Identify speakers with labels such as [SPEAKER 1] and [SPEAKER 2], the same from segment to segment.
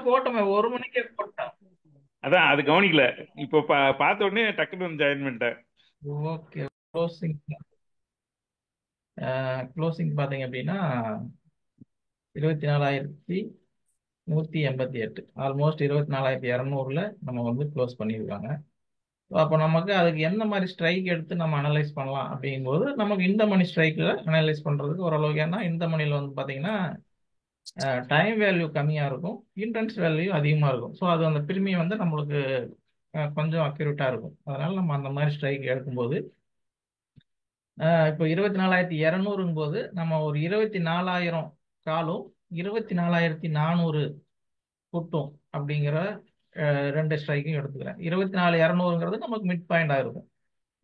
[SPEAKER 1] போட்டோமே 1 மணிக்கே போட்டோம்.
[SPEAKER 2] அதான் அது கவனிக்கல. இப்போ பார்த்த உடனே டக்குன்னு வந்து ஜாயின் பண்ணிட்டேன்.
[SPEAKER 1] ஓகே. க்ளோசிங் க்ளோசிங் பார்த்தீங்க அப்படின்னா 24,188, ஆல்மோஸ்ட் 24,200ல நம்ம வந்து க்ளோஸ் பண்ணியிருக்காங்க. அப்போ நமக்கு அதுக்கு எந்த மாதிரி ஸ்ட்ரைக் எடுத்து நம்ம அனலைஸ் பண்ணலாம் அப்படிங்கும்போது, நமக்கு இந்த மணி ஸ்ட்ரைக்கில் அனலைஸ் பண்ணுறதுக்கு ஓரளவுக்கு, ஏன்னா இந்த மணியில் வந்து பார்த்தீங்கன்னா டைம் வேல்யூ கம்மியாக இருக்கும், இன்ட்ரென்ஸ் வேல்யூ அதிகமாக இருக்கும். ஸோ அது அந்த பிரீமியம் வந்து நம்மளுக்கு கொஞ்சம் அக்யூரேட்டாக இருக்கும். அதனால நம்ம அந்த மாதிரி ஸ்ட்ரைக் எடுக்கும்போது இப்போ 24,200ங்கும் போது நம்ம ஒரு 24,000 காலும் 24,400 புட்டும் அப்படிங்கிற ரெண்டு ஸ்ட்ரைக்கையும் எடுத்துக்கிறேன். 24,200ங்கிறது நமக்கு மிட் பாயிண்டாக இருக்கும்.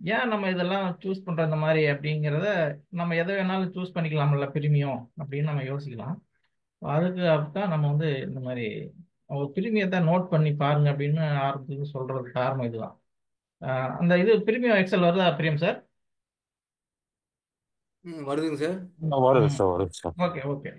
[SPEAKER 1] ஏன் நம்ம இதெல்லாம் சூஸ் பண்ற இந்த மாதிரி அப்படிங்கிறத, நம்ம எதை வேணாலும் சூஸ் பண்ணிக்கலாம்ல பிரீமியம் அப்படின்னு நம்ம யோசிக்கலாம். அதுக்கு தான் நம்ம வந்து இந்த மாதிரி ஒரு பிரீமியத்தை நோட் பண்ணி பாருங்க அப்படின்னு ஆரம்பத்துக்கு சொல்றதுக்கு காரணம் இதுதான். அந்த இது பிரீமியம் எக்ஸல் வருதா பிரியம் சார்?
[SPEAKER 3] வருதுங்க சார்.
[SPEAKER 4] வருது
[SPEAKER 1] ம்.
[SPEAKER 4] சார், வருது சார்.
[SPEAKER 1] Okay okay.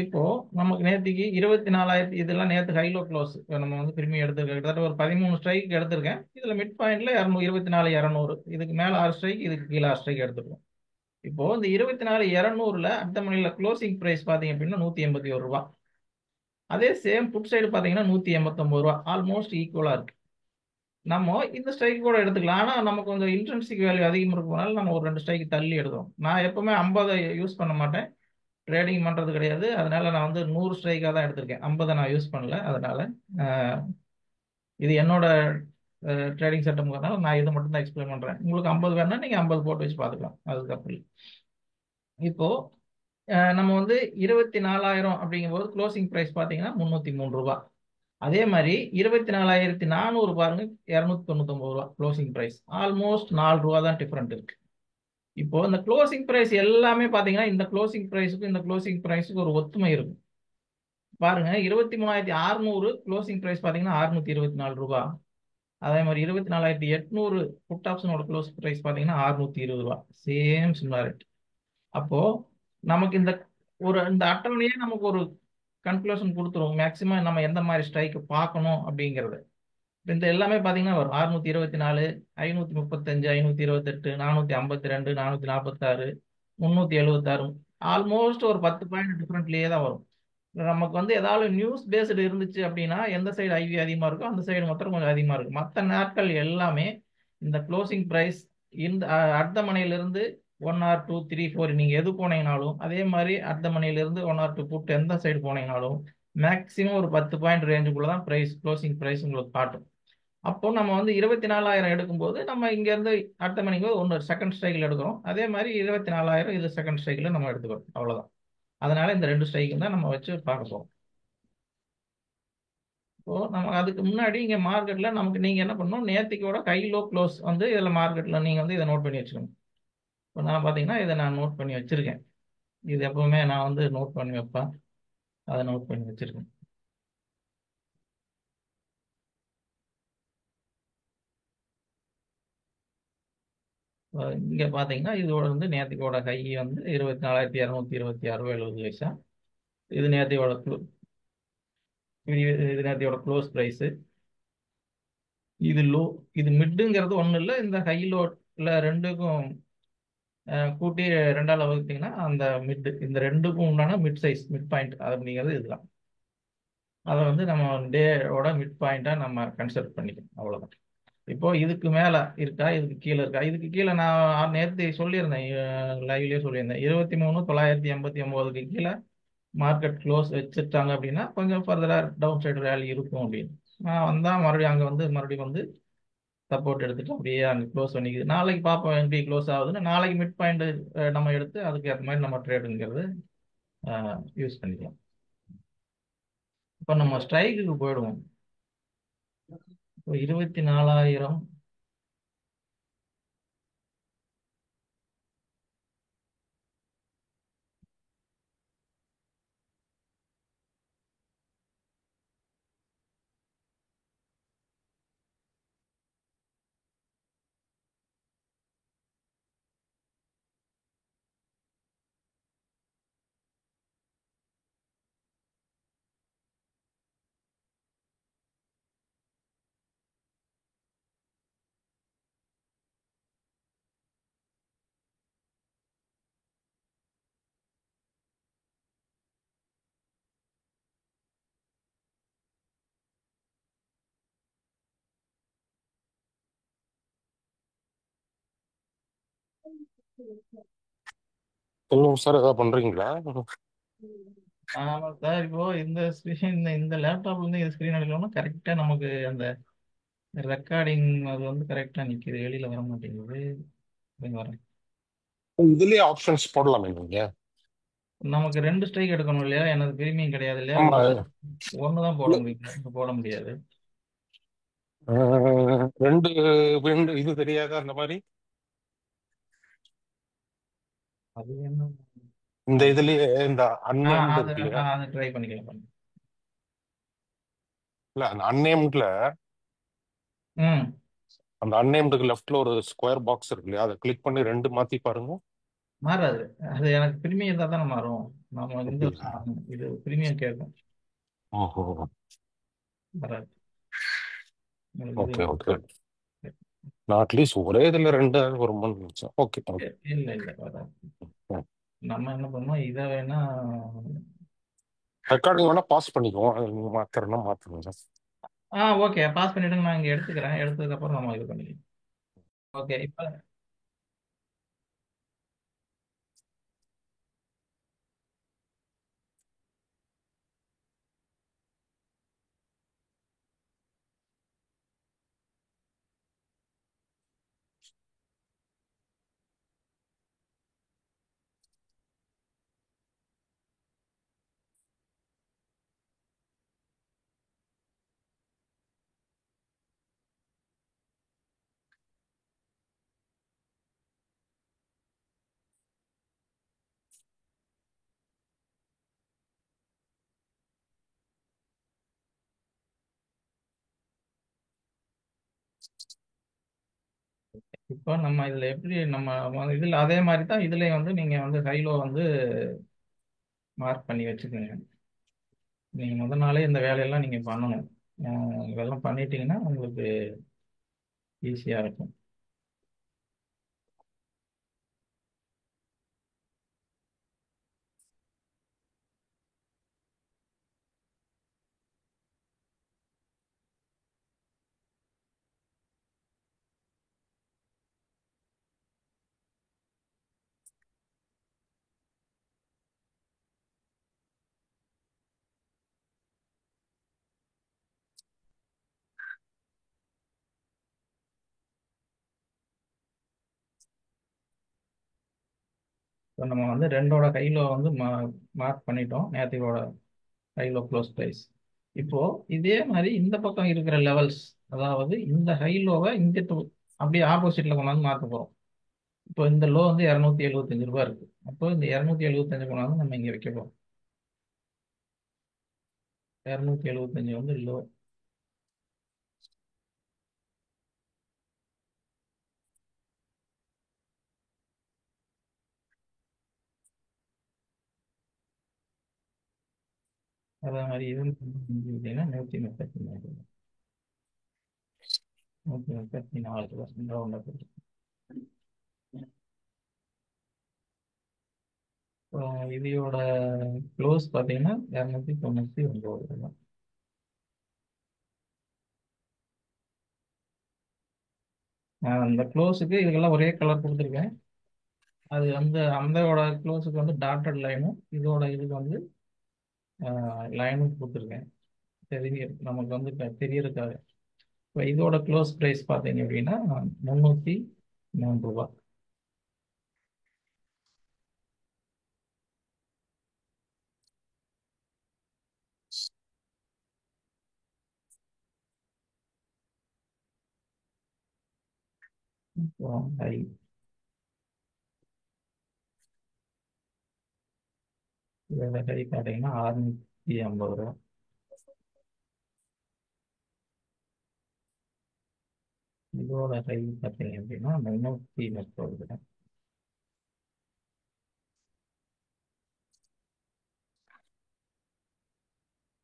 [SPEAKER 1] இப்போ நமக்கு நேத்திக்கு 24,000, இதெல்லாம் நேற்று ஹைலோ க்ளோஸ். நம்ம வந்து பிரீமியம் எடுத்துருக்கேன், கிட்டத்தட்ட ஒரு 13 ஸ்ட்ரைக் எடுத்திருக்கேன். இதுல மிட் பாயிண்ட்ல 24,200, இதுக்கு மேல 6 ஸ்ட்ரைக், இதுக்கு கீழே 6 ஸ்ட்ரைக் எடுத்துருக்கோம். இப்போ இந்த 24,200ல அடுத்த மணில க்ளோசிங் பிரைஸ் பாத்தீங்க அப்படின்னா 181 ரூபா. அதே சேம் புட் சைடு பாத்தீங்கன்னா 189 ரூபா, ஆல்மோஸ்ட் ஈக்குவலா இருக்கு. நம்ம இந்த ஸ்ட்ரைக் கூட எடுத்துக்கலாம், ஆனா நமக்கு கொஞ்சம் இன்ட்ரென்சிக் வேல்யூ அதிகம் இருக்கனால நம்ம ஒரு 2 ஸ்ட்ரைக் தள்ளி எடுக்கிறோம். நான் எப்பவுமே 50 யூஸ் பண்ண மாட்டேன், ட்ரேடிங் பண்றது கிடையாது. அதனால நான் வந்து 100 ஸ்ட்ரைக்காக தான் எடுத்திருக்கேன், 50 நான் யூஸ் பண்ணல. அதனால அஹ், இது என்னோட ட்ரேடிங் செட்டப்ங்கிறதுனால நான் இதை மட்டும் தான் எக்ஸ்பிளைன் பண்றேன். உங்களுக்கு 50 வேணா நீங்க 50 போட்டு வச்சு பார்த்துக்கலாம், அதுக்கப்புறம். இப்போ நம்ம வந்து 24,000 அப்படிங்கும்போது க்ளோசிங் பிரைஸ் பார்த்தீங்கன்னா 303 ரூபா. அதே மாதிரி 24,400 பாருங்க, 299 ரூபா க்ளோசிங் பிரைஸ். ஆல்மோஸ்ட் 4 ரூபா தான் டிஃபரெண்ட் இருக்கு. இப்போ இந்த க்ளோசிங் பிரைஸ் எல்லாமே பார்த்தீங்கன்னா இந்த க்ளோசிங் பிரைஸுக்கும் இந்த க்ளோசிங் பிரைஸுக்கு ஒரு ஒத்துமை இருக்கும். பாருங்க, 23,600 க்ளோசிங் பிரைஸ் பார்த்தீங்கன்னா 624 ரூபா. அதே மாதிரி 24,800 புட் ஆப்ஷனோட க்ளோஸ் பிரைஸ் பார்த்தீங்கன்னா 620 ரூபா. Same similarity. அப்போ நமக்கு இந்த அட்டவணையே நமக்கு ஒரு கன்க்ளூஷன் கொடுத்துரும், மேக்சிமம் நம்ம எந்த மாதிரி ஸ்ட்ரைக் பார்க்கணும் அப்படிங்கிறது. இந்த எல்லாமே பார்த்தீங்கன்னா வரும் 624, 535, 528, 452, 446, 376, ஆல்மோஸ்ட் ஒரு 10 பாயிண்ட் டிஃப்ரெண்ட்லேயே தான் வரும். நமக்கு வந்து ஏதாவது நியூஸ் பேஸ்டு இருந்துச்சு அப்படின்னா எந்த சைடு ஐவி அதிகமாக இருக்கோ அந்த சைடு மாத்திரம் கொஞ்சம் அதிகமாக இருக்கும். மற்ற நாட்கள் எல்லாமே இந்த க்ளோசிங் ப்ரைஸ் இந்த அடுத்த மணியிலிருந்து 1 or 2 3 4 நீங்கள் எது போனீங்கனாலும், அதே மாதிரி அடுத்த மணியிலிருந்து 1 or 2 புட் எந்த சைடு போனீங்கனாலும் மேக்ஸிமம் ஒரு 10 பாயிண்ட் ரேஞ்சுக்குள்ள தான் ப்ரைஸ், க்ளோசிங் ப்ரைஸ் உங்களுக்கு காட்டும். அப்போ நம்ம வந்து 24,000 எடுக்கும்போது நம்ம இங்கேருந்து அடுத்த மணிக்கு ஒன்று செகண்ட் ஸ்ட்ரைக்கில் எடுக்கிறோம். அதே மாதிரி 24,000 இது செகண்ட் ஸ்ட்ரைக்கில் நம்ம எடுத்துக்கிறோம், அவ்வளோதான். அதனால இந்த ரெண்டு ஸ்ட்ரைக்கும் தான் நம்ம வச்சு பார்க்க போறோம். இப்போ நம்ம அதுக்கு முன்னாடி இங்க மார்க்கெட்ல நமக்கு நீங்க என்ன பண்ணணும், நேத்திக்கோட ஹை லோ க்ளோஸ் வந்து இதுல மார்க்கெட்ல நீங்க வந்து இதை நோட் பண்ணி வச்சுக்கணும். இப்போ நான் பாத்தீங்கன்னா இதை நான் நோட் பண்ணி வச்சிருக்கேன். இது எப்பவுமே நான் வந்து நோட் பண்ணி வைப்பேன், அதை நோட் பண்ணி வச்சிருக்கேன். இங்க பாத்தீங்கன்னா இதோட வந்து நேத்திக்கோட ஹை வந்து 24,226 ரூபாய் 70 பைசா. இது நேத்தியோட இது நேத்தியோட க்ளோஸ் பிரைஸ். இது லோ, இது மிட்டுங்கிறது ஒன்றும் இல்லை. இந்த ஹை லோல ரெண்டுக்கும் கூட்டி ரெண்டால வகுத்தீங்கன்னா அந்த மிட், இந்த ரெண்டுக்கும் உண்டான மிட் சைஸ், மிட் பாயிண்ட் அப்படிங்கிறது இதுதான். அதை வந்து நம்ம டேவோட மிட் பாயிண்டா நம்ம கன்சிடர் பண்ணிக்கணும், அவ்வளவுதான். இப்போ இதுக்கு மேல இருக்கா, இதுக்கு கீழே இருக்கா? இதுக்கு கீழே நான் நேற்று சொல்லியிருந்தேன், லைவ்லயே சொல்லியிருந்தேன், 23,989க்கு கீழே மார்க்கெட் க்ளோஸ் வச்சுட்டாங்க அப்படின்னா கொஞ்சம் ஃபர்தரா டவுன் சைடு ரேலி இருக்கும் அப்படின்னு. நான் வந்தா மறுபடியும் அங்க வந்து மறுபடியும் வந்து சப்போர்ட் எடுத்துட்டு அப்படியே அங்கே க்ளோஸ் பண்ணிக்குது. நாளைக்கு பார்ப்போம் எப்படி க்ளோஸ் ஆகுதுன்னு. நாளைக்கு மிட் பாயிண்ட் நம்ம எடுத்து அதுக்கு ஏற்ற மாதிரி நம்ம ட்ரேடுங்கிறது யூஸ் பண்ணிக்கலாம். இப்போ நம்ம ஸ்ட்ரைக்குக்கு போயிடுவோம். இப்போ 24,000,
[SPEAKER 3] சொல்லுங்க சார், ஏதாவது பண்றீங்களா?
[SPEAKER 1] ஆமா சார், இப்போ இந்த ஸ்கிரீன் இந்த இந்த லேப்டாப்ல இருந்து இந்த ஸ்கிரீன் அடிக்கணும்னா கரெக்டா நமக்கு அந்த ரெக்கார்டிங் அது வந்து கரெக்டா நிக்குது, வெளியில வர மாட்டேங்குது. இருங்க வரேன்.
[SPEAKER 3] இதுலயே ஆப்ஷன்ஸ் போடலாமே நீங்க.
[SPEAKER 1] நமக்கு ரெண்டு ஸ்ட்ரைக் எடுக்கணும் இல்லையா? எனது பிரீமியம் கிடையாது இல்லையா?
[SPEAKER 3] ஆமா.
[SPEAKER 1] ஒன்று தான் போட
[SPEAKER 3] இல்ல,
[SPEAKER 1] முடியும், ரெண்டு போட முடியாது.
[SPEAKER 3] ரெண்டு ரெண்டு இது தெரியாத அந்த மாதிரி.
[SPEAKER 1] அது என்ன?
[SPEAKER 3] இந்த
[SPEAKER 1] அது
[SPEAKER 3] இதுலயே இந்த அன்னேம்டு
[SPEAKER 1] அது
[SPEAKER 3] இருக்கு இல்லையா?
[SPEAKER 1] அதை ட்ரை பண்ணிக்கலாம்.
[SPEAKER 3] இல்ல, அந்த அன்னேம்ட்ல,
[SPEAKER 1] ம்.
[SPEAKER 3] அந்த அன்னேம்டுக்கு லெஃப்ட்ல ஒரு ஸ்கொயர் பாக்ஸ் இருக்கு இல்லையா, அதை கிளிக் பண்ணி ரெண்டு மாத்தி பாருங்க.
[SPEAKER 1] மாறாது. அது எனக்கு பிரீமியம் இருந்தால் தானே மாறும். நம்ம இந்த
[SPEAKER 3] அப்படியா?
[SPEAKER 1] இது பிரீமியம் கேட்கும்.
[SPEAKER 3] ஓஹோ.
[SPEAKER 1] வராது. உங்களுக்கு
[SPEAKER 3] ஓகே
[SPEAKER 1] இது
[SPEAKER 3] ஓகே. நான் அட்லீஸ்ட் ஒரே இதுல ரெண்டு வருமானு நினைச்சேன். Okay okay.
[SPEAKER 1] இல்லை இல்லை வராது. நம்ம என்ன பண்ணோம், இதை வேணா.
[SPEAKER 3] ரெக்கார்டிங் வேணா பாஸ் பண்ணிக்குவோம், அது நீங்க மாத்துறேன்னா மாத்துங்க.
[SPEAKER 1] ஓகே, பாஸ் பண்ணிவிடுங்க, நான் இங்கே எடுத்துக்கிறேன். எடுத்ததுக்கப்புறம் நம்ம இது பண்ணிக்கலாம். ஓகே இப்போ இப்போ நம்ம இதில் எப்படி நம்ம இதில் அதே மாதிரி தான் இதுலேயும் வந்து நீங்கள் வந்து ஹைலோ வந்து மார்க் பண்ணி வச்சுக்கோங்க. நீங்கள் முத நாளே இந்த வேலையெல்லாம் நீங்கள் பண்ணணும். இதெல்லாம் பண்ணிட்டீங்கன்னா உங்களுக்கு ஈஸியாக இருக்கும். இப்போ நம்ம வந்து ரெண்டோட ஹைலோ வந்து மார்க் பண்ணிட்டோம், நேற்றுக்கோட ஹைலோ க்ளோஸ் ப்ரைஸ். இப்போ இதே மாதிரி இந்த பக்கம் இருக்கிற லெவல்ஸ், அதாவது இந்த ஹைலோவை இங்கே அப்படியே ஆப்போசிட்ல கொண்டாந்து மாற்ற போகிறோம். இப்போ இந்த லோ வந்து 275 ரூபாய் இருக்கு. அப்போ இந்த 275 கொண்டாந்து நம்ம இங்கே வைக்க போகிறோம். 275 வந்து லோ. அதே மாதிரி இது பார்த்தீங்கன்னா 134, 134 ரூபா போட்டு. இதையோட க்ளோஸ் பார்த்தீங்கன்னா 299 ரூபா. அந்த க்ளோஸுக்கு இதுக்கெல்லாம் ஒரே கலர் கொடுத்துருக்கேன். அது வந்து அந்தோட க்ளோஸுக்கு வந்து டாட்டட் லைனும் இதோட இதுக்கு வந்து லைனும் கொடுத்துருக்கேன். நமக்கு வந்து இப்போ தெரியறதுக்காக. இப்போ இதோட க்ளோஸ் ப்ரைஸ் பார்த்தீங்க அப்படின்னா 303 ரூபா. அப்புறம் இதோட ஹை பார்த்தீங்கன்னா 650 ரூபா. இதோட ஹை பார்த்தீங்க அப்படின்னா 330 ரூபா.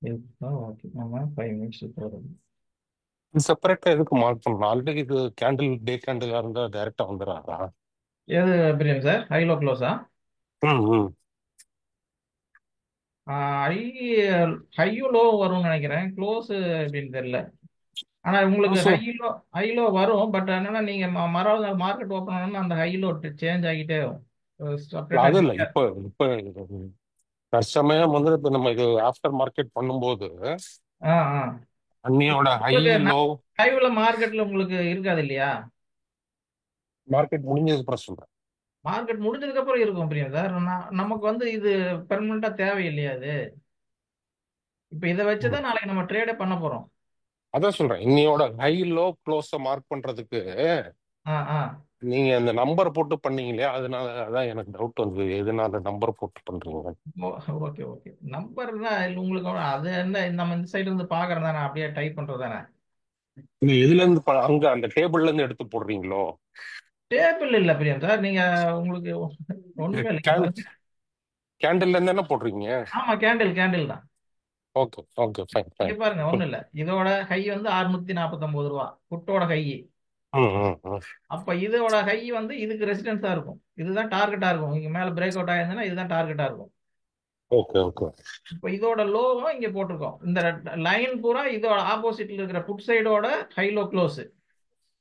[SPEAKER 1] இதுதான் ஓகே, நம்ம 5 மினிட்ஸ் போகிறோம்.
[SPEAKER 3] செப்பரேட்டா எதுக்கு மார்க் பண்ணணும்? ஆல்ரெடி இது கேண்டில் டே கேண்டிலா இருந்தா டைரக்டா வந்துடுறாரா?
[SPEAKER 1] எது பிரியம் சார், ஹைலோ க்ளோஸா?
[SPEAKER 3] ம் ம்.
[SPEAKER 1] ஹை ஹையும் லோ வரும்னு நினைக்கிறேன், க்ளோஸ் எப்படின்னு தெரியல. ஆனா உங்களுக்கு
[SPEAKER 3] ஸோ
[SPEAKER 1] ஹைலோ வரும். பட் என்னன்னா நீங்க மறுநாள் மார்க்கெட் ஓப்பன் ஆனோம்னா அந்த ஹைலோ சேஞ்ச் ஆகிட்டே வரும். செப்பரேட்டா
[SPEAKER 3] அது இல்லை,
[SPEAKER 1] நிக்காது.
[SPEAKER 3] இப்போ இப்போ தற்சமயம் வந்து இப்போ நம்ம இது ஆஃப்டர் மார்க்கெட் பண்ணும்போது
[SPEAKER 1] ஆ ஆ
[SPEAKER 3] அன்னியோட ஹை
[SPEAKER 1] உங்களுக்கு
[SPEAKER 3] லோ
[SPEAKER 1] லைவ்ல மார்க்கெட்ல உங்களுக்கு இருக்காது இல்லையா?
[SPEAKER 3] மார்க்கெட் முடிஞ்சதுக்கு அப்புறம் சொல்றேன்.
[SPEAKER 1] மார்க்கெட் முடிஞ்சதுக்கு அப்புறம் இருக்கும் பிரியா சார். நமக்கு வந்து இது பெர்மனண்டா தேவையில்லையா அது? இப்ப இதை
[SPEAKER 3] ம்.
[SPEAKER 1] வச்சுதான் நாளைக்கு நம்ம ட்ரேடே பண்ண போறோம்.
[SPEAKER 3] அதான் சொல்றேன், இன்னியோட ஹை லோ க்ளோஸ மார்க் பண்றதுக்கு
[SPEAKER 1] ஆ ஆ
[SPEAKER 3] நீங்க அந்த நம்பர் போட்டு பண்ணீங்களே, அதனால அதான் எனக்கு டவுட் வந்து எதனால நம்பர் போட்டு பண்றீங்க.
[SPEAKER 1] Okay okay. நம்பர் தான் உங்களுக்கு அது என்ன, நம்ம இந்த சைடு இருந்து பாக்குறது தானே, அப்படியே டைப் பண்றது தானே.
[SPEAKER 3] நீங்க எதுல இருந்து அங்க அந்த டேபிள்ல இருந்து எடுத்து போடுறீங்களோ?
[SPEAKER 1] டேபிள் இல்ல பிரியா சார். நீங்க உங்களுக்கு ஒண்ணுமே இல்லை.
[SPEAKER 3] கேண்டில்ல இருந்து என்ன போடுறீங்க?
[SPEAKER 1] ஆமா, கேண்டில் தான்.
[SPEAKER 3] ஓகே ஓகே, ஃபைன்
[SPEAKER 1] இங்க
[SPEAKER 3] ஃபைன்.
[SPEAKER 1] பாருங்க, ஒண்ணும் இல்ல. இதோட ஹை வந்து 649 ரூபா புட்டோட ஹை.
[SPEAKER 3] ம் ம் ம்.
[SPEAKER 1] அப்ப இதோட ஹை வந்து இதுக்கு ரெசிடென்ஸா இருக்கும். இதுதான் டார்கெட்டா இருக்கும். இங்க மேல பிரேக் அவுட் ஆயிருந்ததுன்னா இதுதான் டார்கெட்டா இருக்கும்.
[SPEAKER 3] ஓகே ஓகே
[SPEAKER 1] இப்ப இதோட லோவும் இங்க போட்டிருக்கோம். இந்த லைன் பூரா இதோட ஆப்போசிட்ல இருக்கிற புட் சைடோட high low close.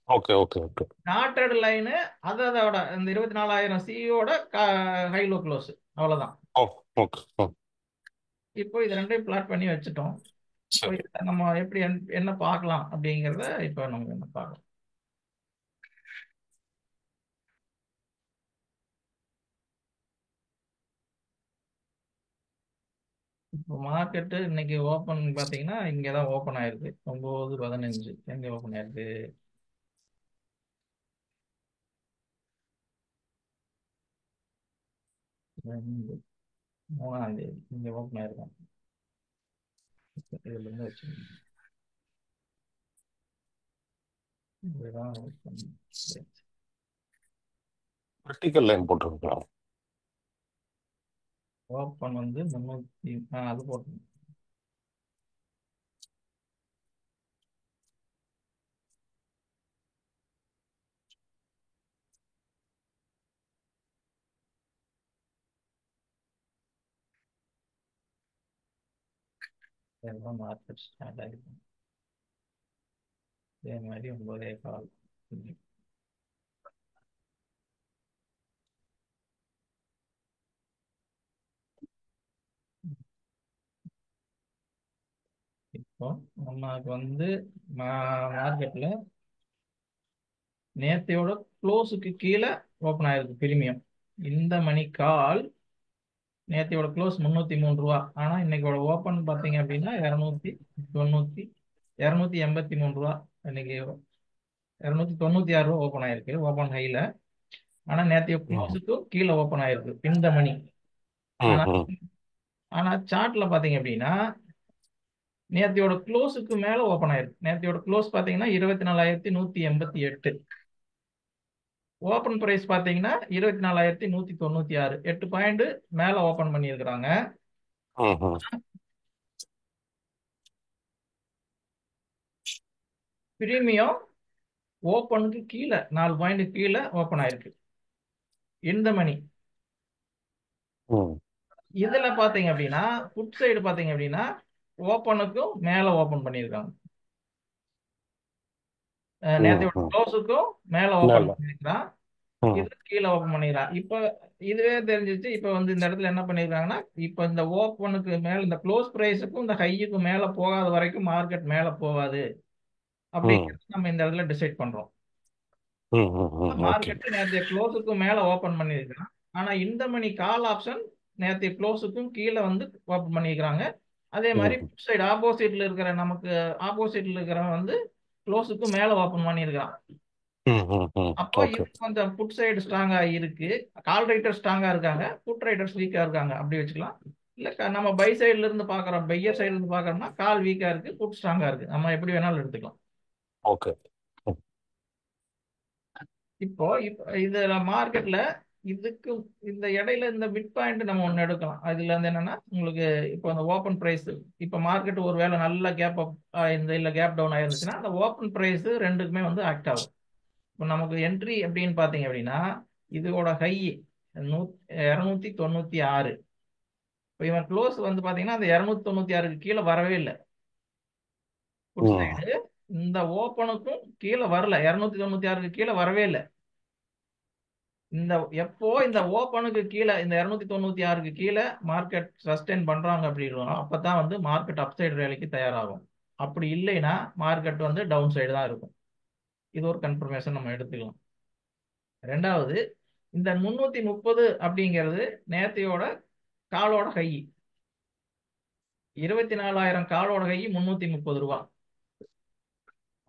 [SPEAKER 3] Okay okay okay.
[SPEAKER 1] Dotted line அதோட இந்த 24,000 சியோட ஹை லோ க்ளோஸ். அவ்வளவுதான்.
[SPEAKER 3] ஓ ஓகே ஓ.
[SPEAKER 1] இப்போ இது ரெண்டையும் பிளாட் பண்ணி வச்சுட்டோம். இப்போ
[SPEAKER 3] சரி.
[SPEAKER 1] இதை நம்ம எப்படி என்ன பார்க்கலாம் அப்படிங்கிறத இப்போ நம்ம என்ன பார்க்கலாம். இப்போ மார்க்கெட்டு இன்னைக்கு ஓப்பன் பார்த்தீங்கன்னா இங்கே தான் ஓப்பன் ஆயிருக்கு. 9:15 எங்கே ஓப்பன் ஆயிருக்கு? 3 3 இங்கே ஓப்பன் ஆயிருக்கும். இதுல இருந்து வச்சுக்கோங்க. இதுதான் open.
[SPEAKER 3] வெர்டிக்கல் லைன் போட்டுருக்கலாம்.
[SPEAKER 1] ஓப்பன் வந்து 300 அது போட்டு மார்க்கெட் ஸ்டார்ட் ஆயிருக்கும். அதே மாதிரி 9:15. இப்போ நமக்கு வந்து மார்க்கெட்ல நேத்தையோட க்ளோஸுக்கு கீழே ஓப்பன் ஆயிருக்கு பிரீமியம். இந்த மணி கால் நேத்தையோட க்ளோஸ் 303 ரூபா. ஆனா இன்னைக்கோட ஓப்பன் பாத்தீங்க அப்படின்னா 283 இன்னைக்கு 296 ரூபா ஓப்பன் ஆயிருக்கு ஓப்பன் ஹைல. ஆனா நேத்தைய
[SPEAKER 3] ம்
[SPEAKER 1] க்ளோஸுக்கும் கீழே ஓப்பன் ஆயிருக்கு இந்த மணி.
[SPEAKER 3] ம்
[SPEAKER 1] ஆனா
[SPEAKER 3] ம்
[SPEAKER 1] ஆனா சார்ட்ல பாத்தீங்க அப்படின்னா நேத்தியோட க்ளோஸுக்கு மேல ஓப்பன் ஆயிருக்கு. நேத்தியோட க்ளோஸ் பாத்தீங்கன்னா 24,188. ஓப்பன் பிரைஸ் பாத்தீங்கன்னா 24,196. 8 பாயிண்ட் மேல ஓப்பன் பண்ணியிருக்கிறாங்க.
[SPEAKER 3] ம் ம்.
[SPEAKER 1] பிரீமியம் ஓப்பனுக்கு கீழே 4 பாயிண்ட் கீழே ஓப்பன் ஆயிருக்கு இந்த மணி.
[SPEAKER 3] ம்
[SPEAKER 1] இதுல பாத்தீங்க அப்படின்னா புட் சைடு பாத்தீங்க அப்படின்னா ஓப்பனுக்கும் மேல ஓப்பன் பண்ணியிருக்காங்க.
[SPEAKER 3] ம்
[SPEAKER 1] நேத்தையோட
[SPEAKER 3] ம்.
[SPEAKER 1] க்ளோஸுக்கும் மேல ஓப்பன்
[SPEAKER 3] மேல.
[SPEAKER 1] பண்ணியிருக்கான்.
[SPEAKER 3] ம்
[SPEAKER 1] இது கீழே ஓப்பன் பண்ணிடலாம். இப்ப இதுவே தெரிஞ்சிச்சு. இப்ப வந்து இந்த இடத்துல என்ன பண்ணிருக்காங்கன்னா, இப்ப இந்த ஓப்பனுக்கு மேல இந்த க்ளோஸ் பிரைஸுக்கும் இந்த ஹையுக்கும் மேல போகாத வரைக்கும் மார்க்கெட் மேல போகாது
[SPEAKER 3] ம்
[SPEAKER 1] அப்படிங்கிறது நம்ம இந்த இடத்துல டிசைட் பண்றோம்.
[SPEAKER 3] ம் ம் ம். ஓகே.
[SPEAKER 1] மார்க்கெட் நேற்றைய க்ளோஸுக்கும் மேல ஓப்பன் பண்ணிருக்கான். ஆனா இந்த மணி கால் ஆப்ஷன் நேற்றைய க்ளோஸுக்கும் கீழே வந்து ஓப்பன் பண்ணிருக்காங்க. அதே மாதிரி
[SPEAKER 3] ம்
[SPEAKER 1] சைடு ஆப்போசிட்ல இருக்கிற நமக்கு ஆப்போசிட்ல இருக்கிறவன் வந்து க்ளோஸுக்கும் மேல ஓப்பன் பண்ணியிருக்கான்.
[SPEAKER 3] ம் ம் ம்.
[SPEAKER 1] அப்போ
[SPEAKER 3] ஓகே.
[SPEAKER 1] இது கொஞ்சம் புட் சைடு ஸ்ட்ராங்கா இருக்கு. கால் ரைட்டர் ஸ்ட்ராங்கா இருக்காங்க, புட் ரைட்டர்ஸ் வீக்கா இருக்காங்க அப்படி வச்சுக்கலாம். இல்ல நம்ம பை சைடுல இருந்து பாக்குறோம், பையர் சைடுல இருந்து பாக்குறோம்னா கால் வீக்கா இருக்கு, புட் ஸ்ட்ராங்கா இருக்கு. நம்ம எப்படி வேணாலும் எடுத்துக்கலாம்.
[SPEAKER 3] ஓகே. ம்
[SPEAKER 1] இப்போ இதுல மார்க்கெட்ல இதுக்கு இந்த இடையில இந்த மிட் பாயிண்ட் நம்ம ஒண்ணு எடுக்கலாம். அதுல இருந்து என்னன்னா உங்களுக்கு இப்போ அந்த ஓப்பன் பிரைஸ் இப்போ மார்க்கெட் ஒரு வேளை நல்ல கேப் அப் இந்த இல்ல கேப் டவுன் ஆயிருந்துச்சுன்னா அந்த ஓப்பன் பிரைஸ் ரெண்டுக்குமே வந்து ஆக்ட் ஆகும். இப்போ நமக்கு என்ட்ரி எப்படின்னு பார்த்தீங்க அப்படின்னா இதோட ஹை 296. இப்போ இவன் க்ளோஸ் வந்து பார்த்தீங்கன்னா அந்த 296க்கு கீழே வரவே இல்லை புட்
[SPEAKER 3] ம்
[SPEAKER 1] சைடு. இந்த ஓப்பனுக்கும் கீழே வரல, 296க்கு கீழே வரவே இல்லை. எப்போ இந்த ஓப்பனுக்கு கீழே, இந்த 296க்கு கீழே மார்க்கெட் சஸ்டெயின் பண்றாங்க அப்படின்னா அப்பதான் வந்து மார்க்கெட் அப்சைடு ரேலிக்கு தயாராகும். அப்படி இல்லைன்னா மார்க்கெட் வந்து டவுன் சைடு தான் இருக்கும். இது ஒரு கன்ஃபர்மேஷன் நம்ம எடுத்துக்கலாம். ரெண்டாவது, இந்த 330 அப்படிங்கிறது நேத்தையோட காலோட கை. 24,000 காலோட கை 330 ரூபா.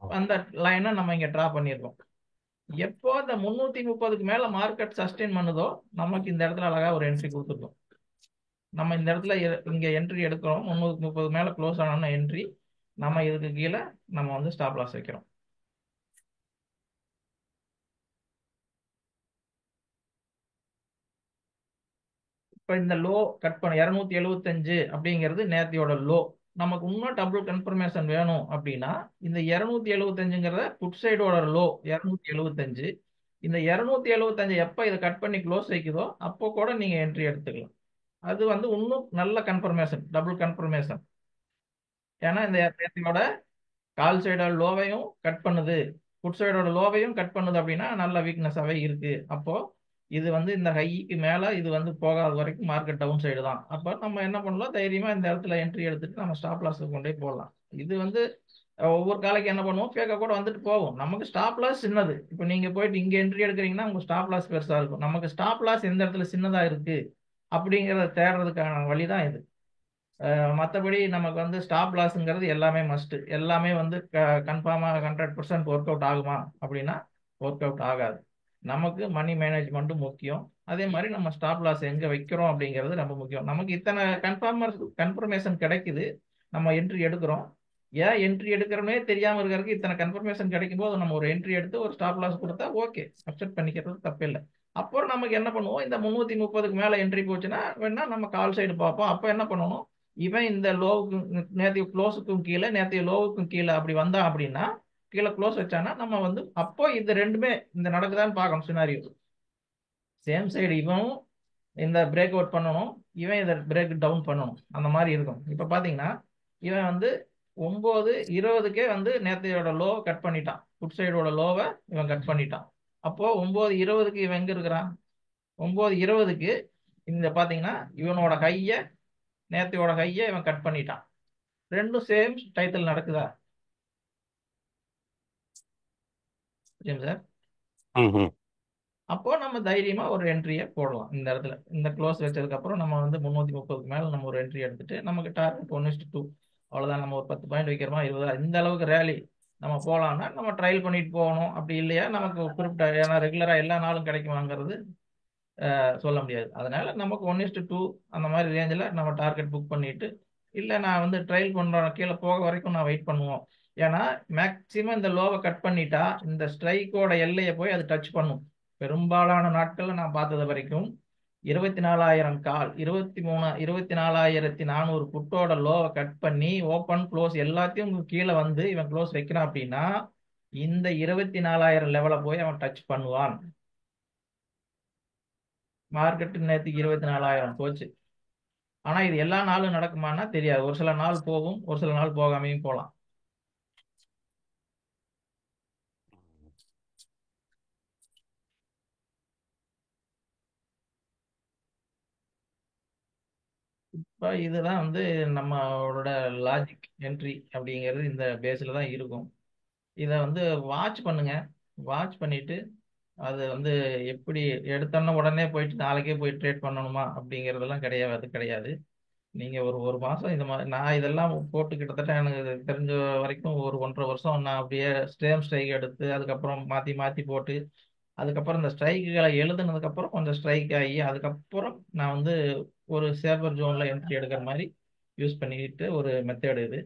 [SPEAKER 1] அந்த லைனை நம்ம இங்க டிரா பண்ணியிருக்கோம். எப்போ இந்த 330க்கு மேல மார்க்கெட் சஸ்டெயின் பண்ணுதோ நமக்கு இந்த இடத்துல அழகா ஒரு என்ட்ரி கொடுத்துருக்கோம். நம்ம இந்த இடத்துல இங்க என்ட்ரி எடுக்கிறோம். 330 மேல க்ளோஸ் ஆனோம்னா என்ட்ரி. நம்ம இதுக்கு கீழே நம்ம வந்து ஸ்டாப் லாஸ் வைக்கிறோம். இப்போ இந்த லோ கட் பண்ண 275 அப்படிங்கிறது நேத்தியோட லோ. நமக்கு இன்னும் டபுள் கன்ஃபர்மேஷன் வேணும் அப்படின்னா இந்த 275ங்கிறத புட் சைடோட லோ 275. இந்த 275 எப்போ இதை கட் பண்ணி க்ளோஸ் வைக்குதோ அப்போ கூட நீங்க என்ட்ரி எடுத்துக்கலாம். அது வந்து இன்னும் நல்ல கன்ஃபர்மேஷன், டபுள் கன்ஃபர்மேஷன். ஏன்னா இந்த நேத்தியோட கால் சைடோட லோவையும் கட் பண்ணுது, புட் சைடோட லோவையும் கட் பண்ணுது அப்படின்னா நல்ல வீக்னஸாவே இருக்கு. அப்போ இது வந்து இந்த ஹைக்கு மேல இது வந்து போகாத வரைக்கும் மார்க்கெட் டவுன் சைடு தான். அப்போ நம்ம என்ன பண்ணலாம், தைரியமா இந்த இடத்துல என்ட்ரி எடுத்துட்டு நம்ம ஸ்டாப் லாஸ் கொண்டே போடலாம். இது வந்து ஒவ்வொரு காலைக்கு என்ன பண்ணுவோம், ஃபேக்கா கூட வந்துட்டு போகும். நமக்கு ஸ்டாப் லாஸ் சின்னது. இப்போ நீங்க போயிட்டு இங்க என்ட்ரி எடுக்கிறீங்கன்னா உங்க ஸ்டாப் லாஸ் பெருசா இருக்கும். நமக்கு ஸ்டாப் லாஸ் எந்த இடத்துல சின்னதா இருக்கு அப்படிங்கிறத தேடுறதுக்கான வழிதான் இது. மற்றபடி நமக்கு வந்து ஸ்டாப் லாஸ்ங்கிறது எல்லாமே மஸ்ட். எல்லாமே வந்து கன்ஃபார்மாக 100% ஒர்க் அவுட் ஆகுமா அப்படின்னா ஒர்க் அவுட் ஆகாது. நமக்கு மணி மேனேஜ்மெண்ட்டும் முக்கியம். அதே மாதிரி நம்ம ஸ்டாப் லாஸ் எங்க வைக்கிறோம் அப்படிங்கிறது ரொம்ப முக்கியம். நமக்கு இத்தனை கன்ஃபர்மேஷன் கிடைக்குது, நம்ம என்ட்ரி எடுக்கிறோம். ஏன் என்ட்ரி எடுக்கிறோமே தெரியாம இருக்கிறதுக்கு இத்தனை கன்ஃபர்மேஷன் கிடைக்கும் போது நம்ம ஒரு என்ட்ரி எடுத்து ஒரு ஸ்டாப் லாஸ் கொடுத்தா ஓகே, அக்செப்ட் பண்ணிக்கிறது தப்பு இல்லை. அப்புறம் நமக்கு என்ன பண்ணுவோம், இந்த 330க்கு மேல என்ட்ரி போச்சுன்னா வேணா நம்ம கால் சைடு பார்ப்போம். அப்போ என்ன பண்ணணும், இவன் இந்த லோவுக்கு நேற்று க்ளோஸுக்கும் கீழே நேற்று லோவுக்கும் கீழே அப்படி வந்தான் அப்படின்னா கீழே க்ளோஸ் வச்சானா நம்ம வந்து அப்போ இது ரெண்டுமே இந்த நடக்குதான்னு பார்க்கணும். சினாரியோ சேம் சைடு இவனும் இந்த பிரேக் அவுட் பண்ணணும், இவன் இதை பிரேக் டவுன் பண்ணணும், அந்த மாதிரி இருக்கும். இப்போ பார்த்தீங்கன்னா இவன் வந்து 9:20க்கே வந்து நேற்றையோட லோவை கட் பண்ணிட்டான். ஃபுட் சைடோட லோவை இவன் கட் பண்ணிட்டான். அப்போ 9:20க்கு இவன் எங்க இருக்கிறான், 9:20க்கு இந்த பார்த்தீங்கன்னா இவனோட கையை நேத்தையோட கையை இவன் கட் பண்ணிட்டான். ரெண்டும் சேம் டைட்டில் நடக்குதா சார்?
[SPEAKER 3] ம்
[SPEAKER 1] அப்போ நம்ம தைரியமா ஒரு என்ட்ரியை போடலாம். இந்த இடத்துல இந்த க்ளோஸ் வச்சதுக்கு அப்புறம் நம்ம வந்து 330க்கு மேல நம்ம ஒரு என்ட்ரி எடுத்துட்டு நமக்கு டார்கெட் 1:2 அவ்வளவுதான். நம்ம ஒரு 10 பாயிண்ட் வைக்கிறோமா 20, இந்த அளவுக்கு ரேலி நம்ம போகலாம்னா நம்ம ட்ரையல் பண்ணிட்டு போகணும். அப்படி இல்லையா நமக்கு குறிப்பிட்ட, ஏன்னா ரெகுலரா எல்லா நாளும் கிடைக்குமாங்கிறது சொல்ல முடியாது. அதனால நமக்கு 1:2 அந்த மாதிரி ரேஞ்சில் நம்ம டார்கெட் புக் பண்ணிட்டு, இல்லை நான் வந்து ட்ரையல் பண்றேன் கீழே போக வரைக்கும் நான் வெயிட் பண்ணுவோம். ஏன்னா மேக்சிமம் இந்த லோவை கட் பண்ணிட்டா இந்த ஸ்ட்ரைக்கோட எல்லையை போய் அது டச் பண்ணும். பெரும்பாலான நாட்கள்ல நான் பார்த்தது வரைக்கும் 24,000 கால் 24,400 புட்டோட லோவை கட் பண்ணி ஓப்பன் க்ளோஸ் எல்லாத்தையும் கீழே வந்து இவன் க்ளோஸ் வைக்கிறான் அப்படின்னா இந்த 24,000 லெவலை போய் அவன் டச் பண்ணுவான். மார்க்கெட் நேற்றுக்கு 24,000 போச்சு. ஆனா இது எல்லா நாளும் நடக்குமான்னா தெரியாது. ஒரு சில நாள் போகும், ஒரு சில நாள் போகாமையும் போகலாம். இப்போ இதுதான் வந்து நம்மளோட லாஜிக் என்ட்ரி அப்படிங்கிறது இந்த பேஸில் தான் இருக்கும். இதை வந்து வாட்ச் பண்ணுங்க. வாட்ச் பண்ணிட்டு அது வந்து எப்படி எடுத்தோன்னா உடனே போயிட்டு நாளைக்கே போய் ட்ரேட் பண்ணணுமா அப்படிங்கிறதெல்லாம் கிடையாது கிடையாது. நீங்க ஒரு ஒரு மாசம் இந்த மாதிரி நான் இதெல்லாம் போட்டு கிட்டத்தட்ட எனக்கு தெரிஞ்ச வரைக்கும் ஒரு 1.5 வருஷம் நான் அப்படியே ஸ்டேம் ஸ்ட்ரைக் எடுத்து அதுக்கப்புறம் மாத்தி மாத்தி போட்டு அதுக்கப்புறம் இந்த ஸ்ட்ரைக்குகளை எழுதுனதுக்கு அப்புறம் கொஞ்சம் ஸ்ட்ரைக் ஆகி அதுக்கப்புறம் நான் வந்து ஒரு சேஃபர் ஜோன்ல என்ட்ரி எடுக்கிற மாதிரி யூஸ் பண்ணிட்டு ஒரு மெத்தேடு இது.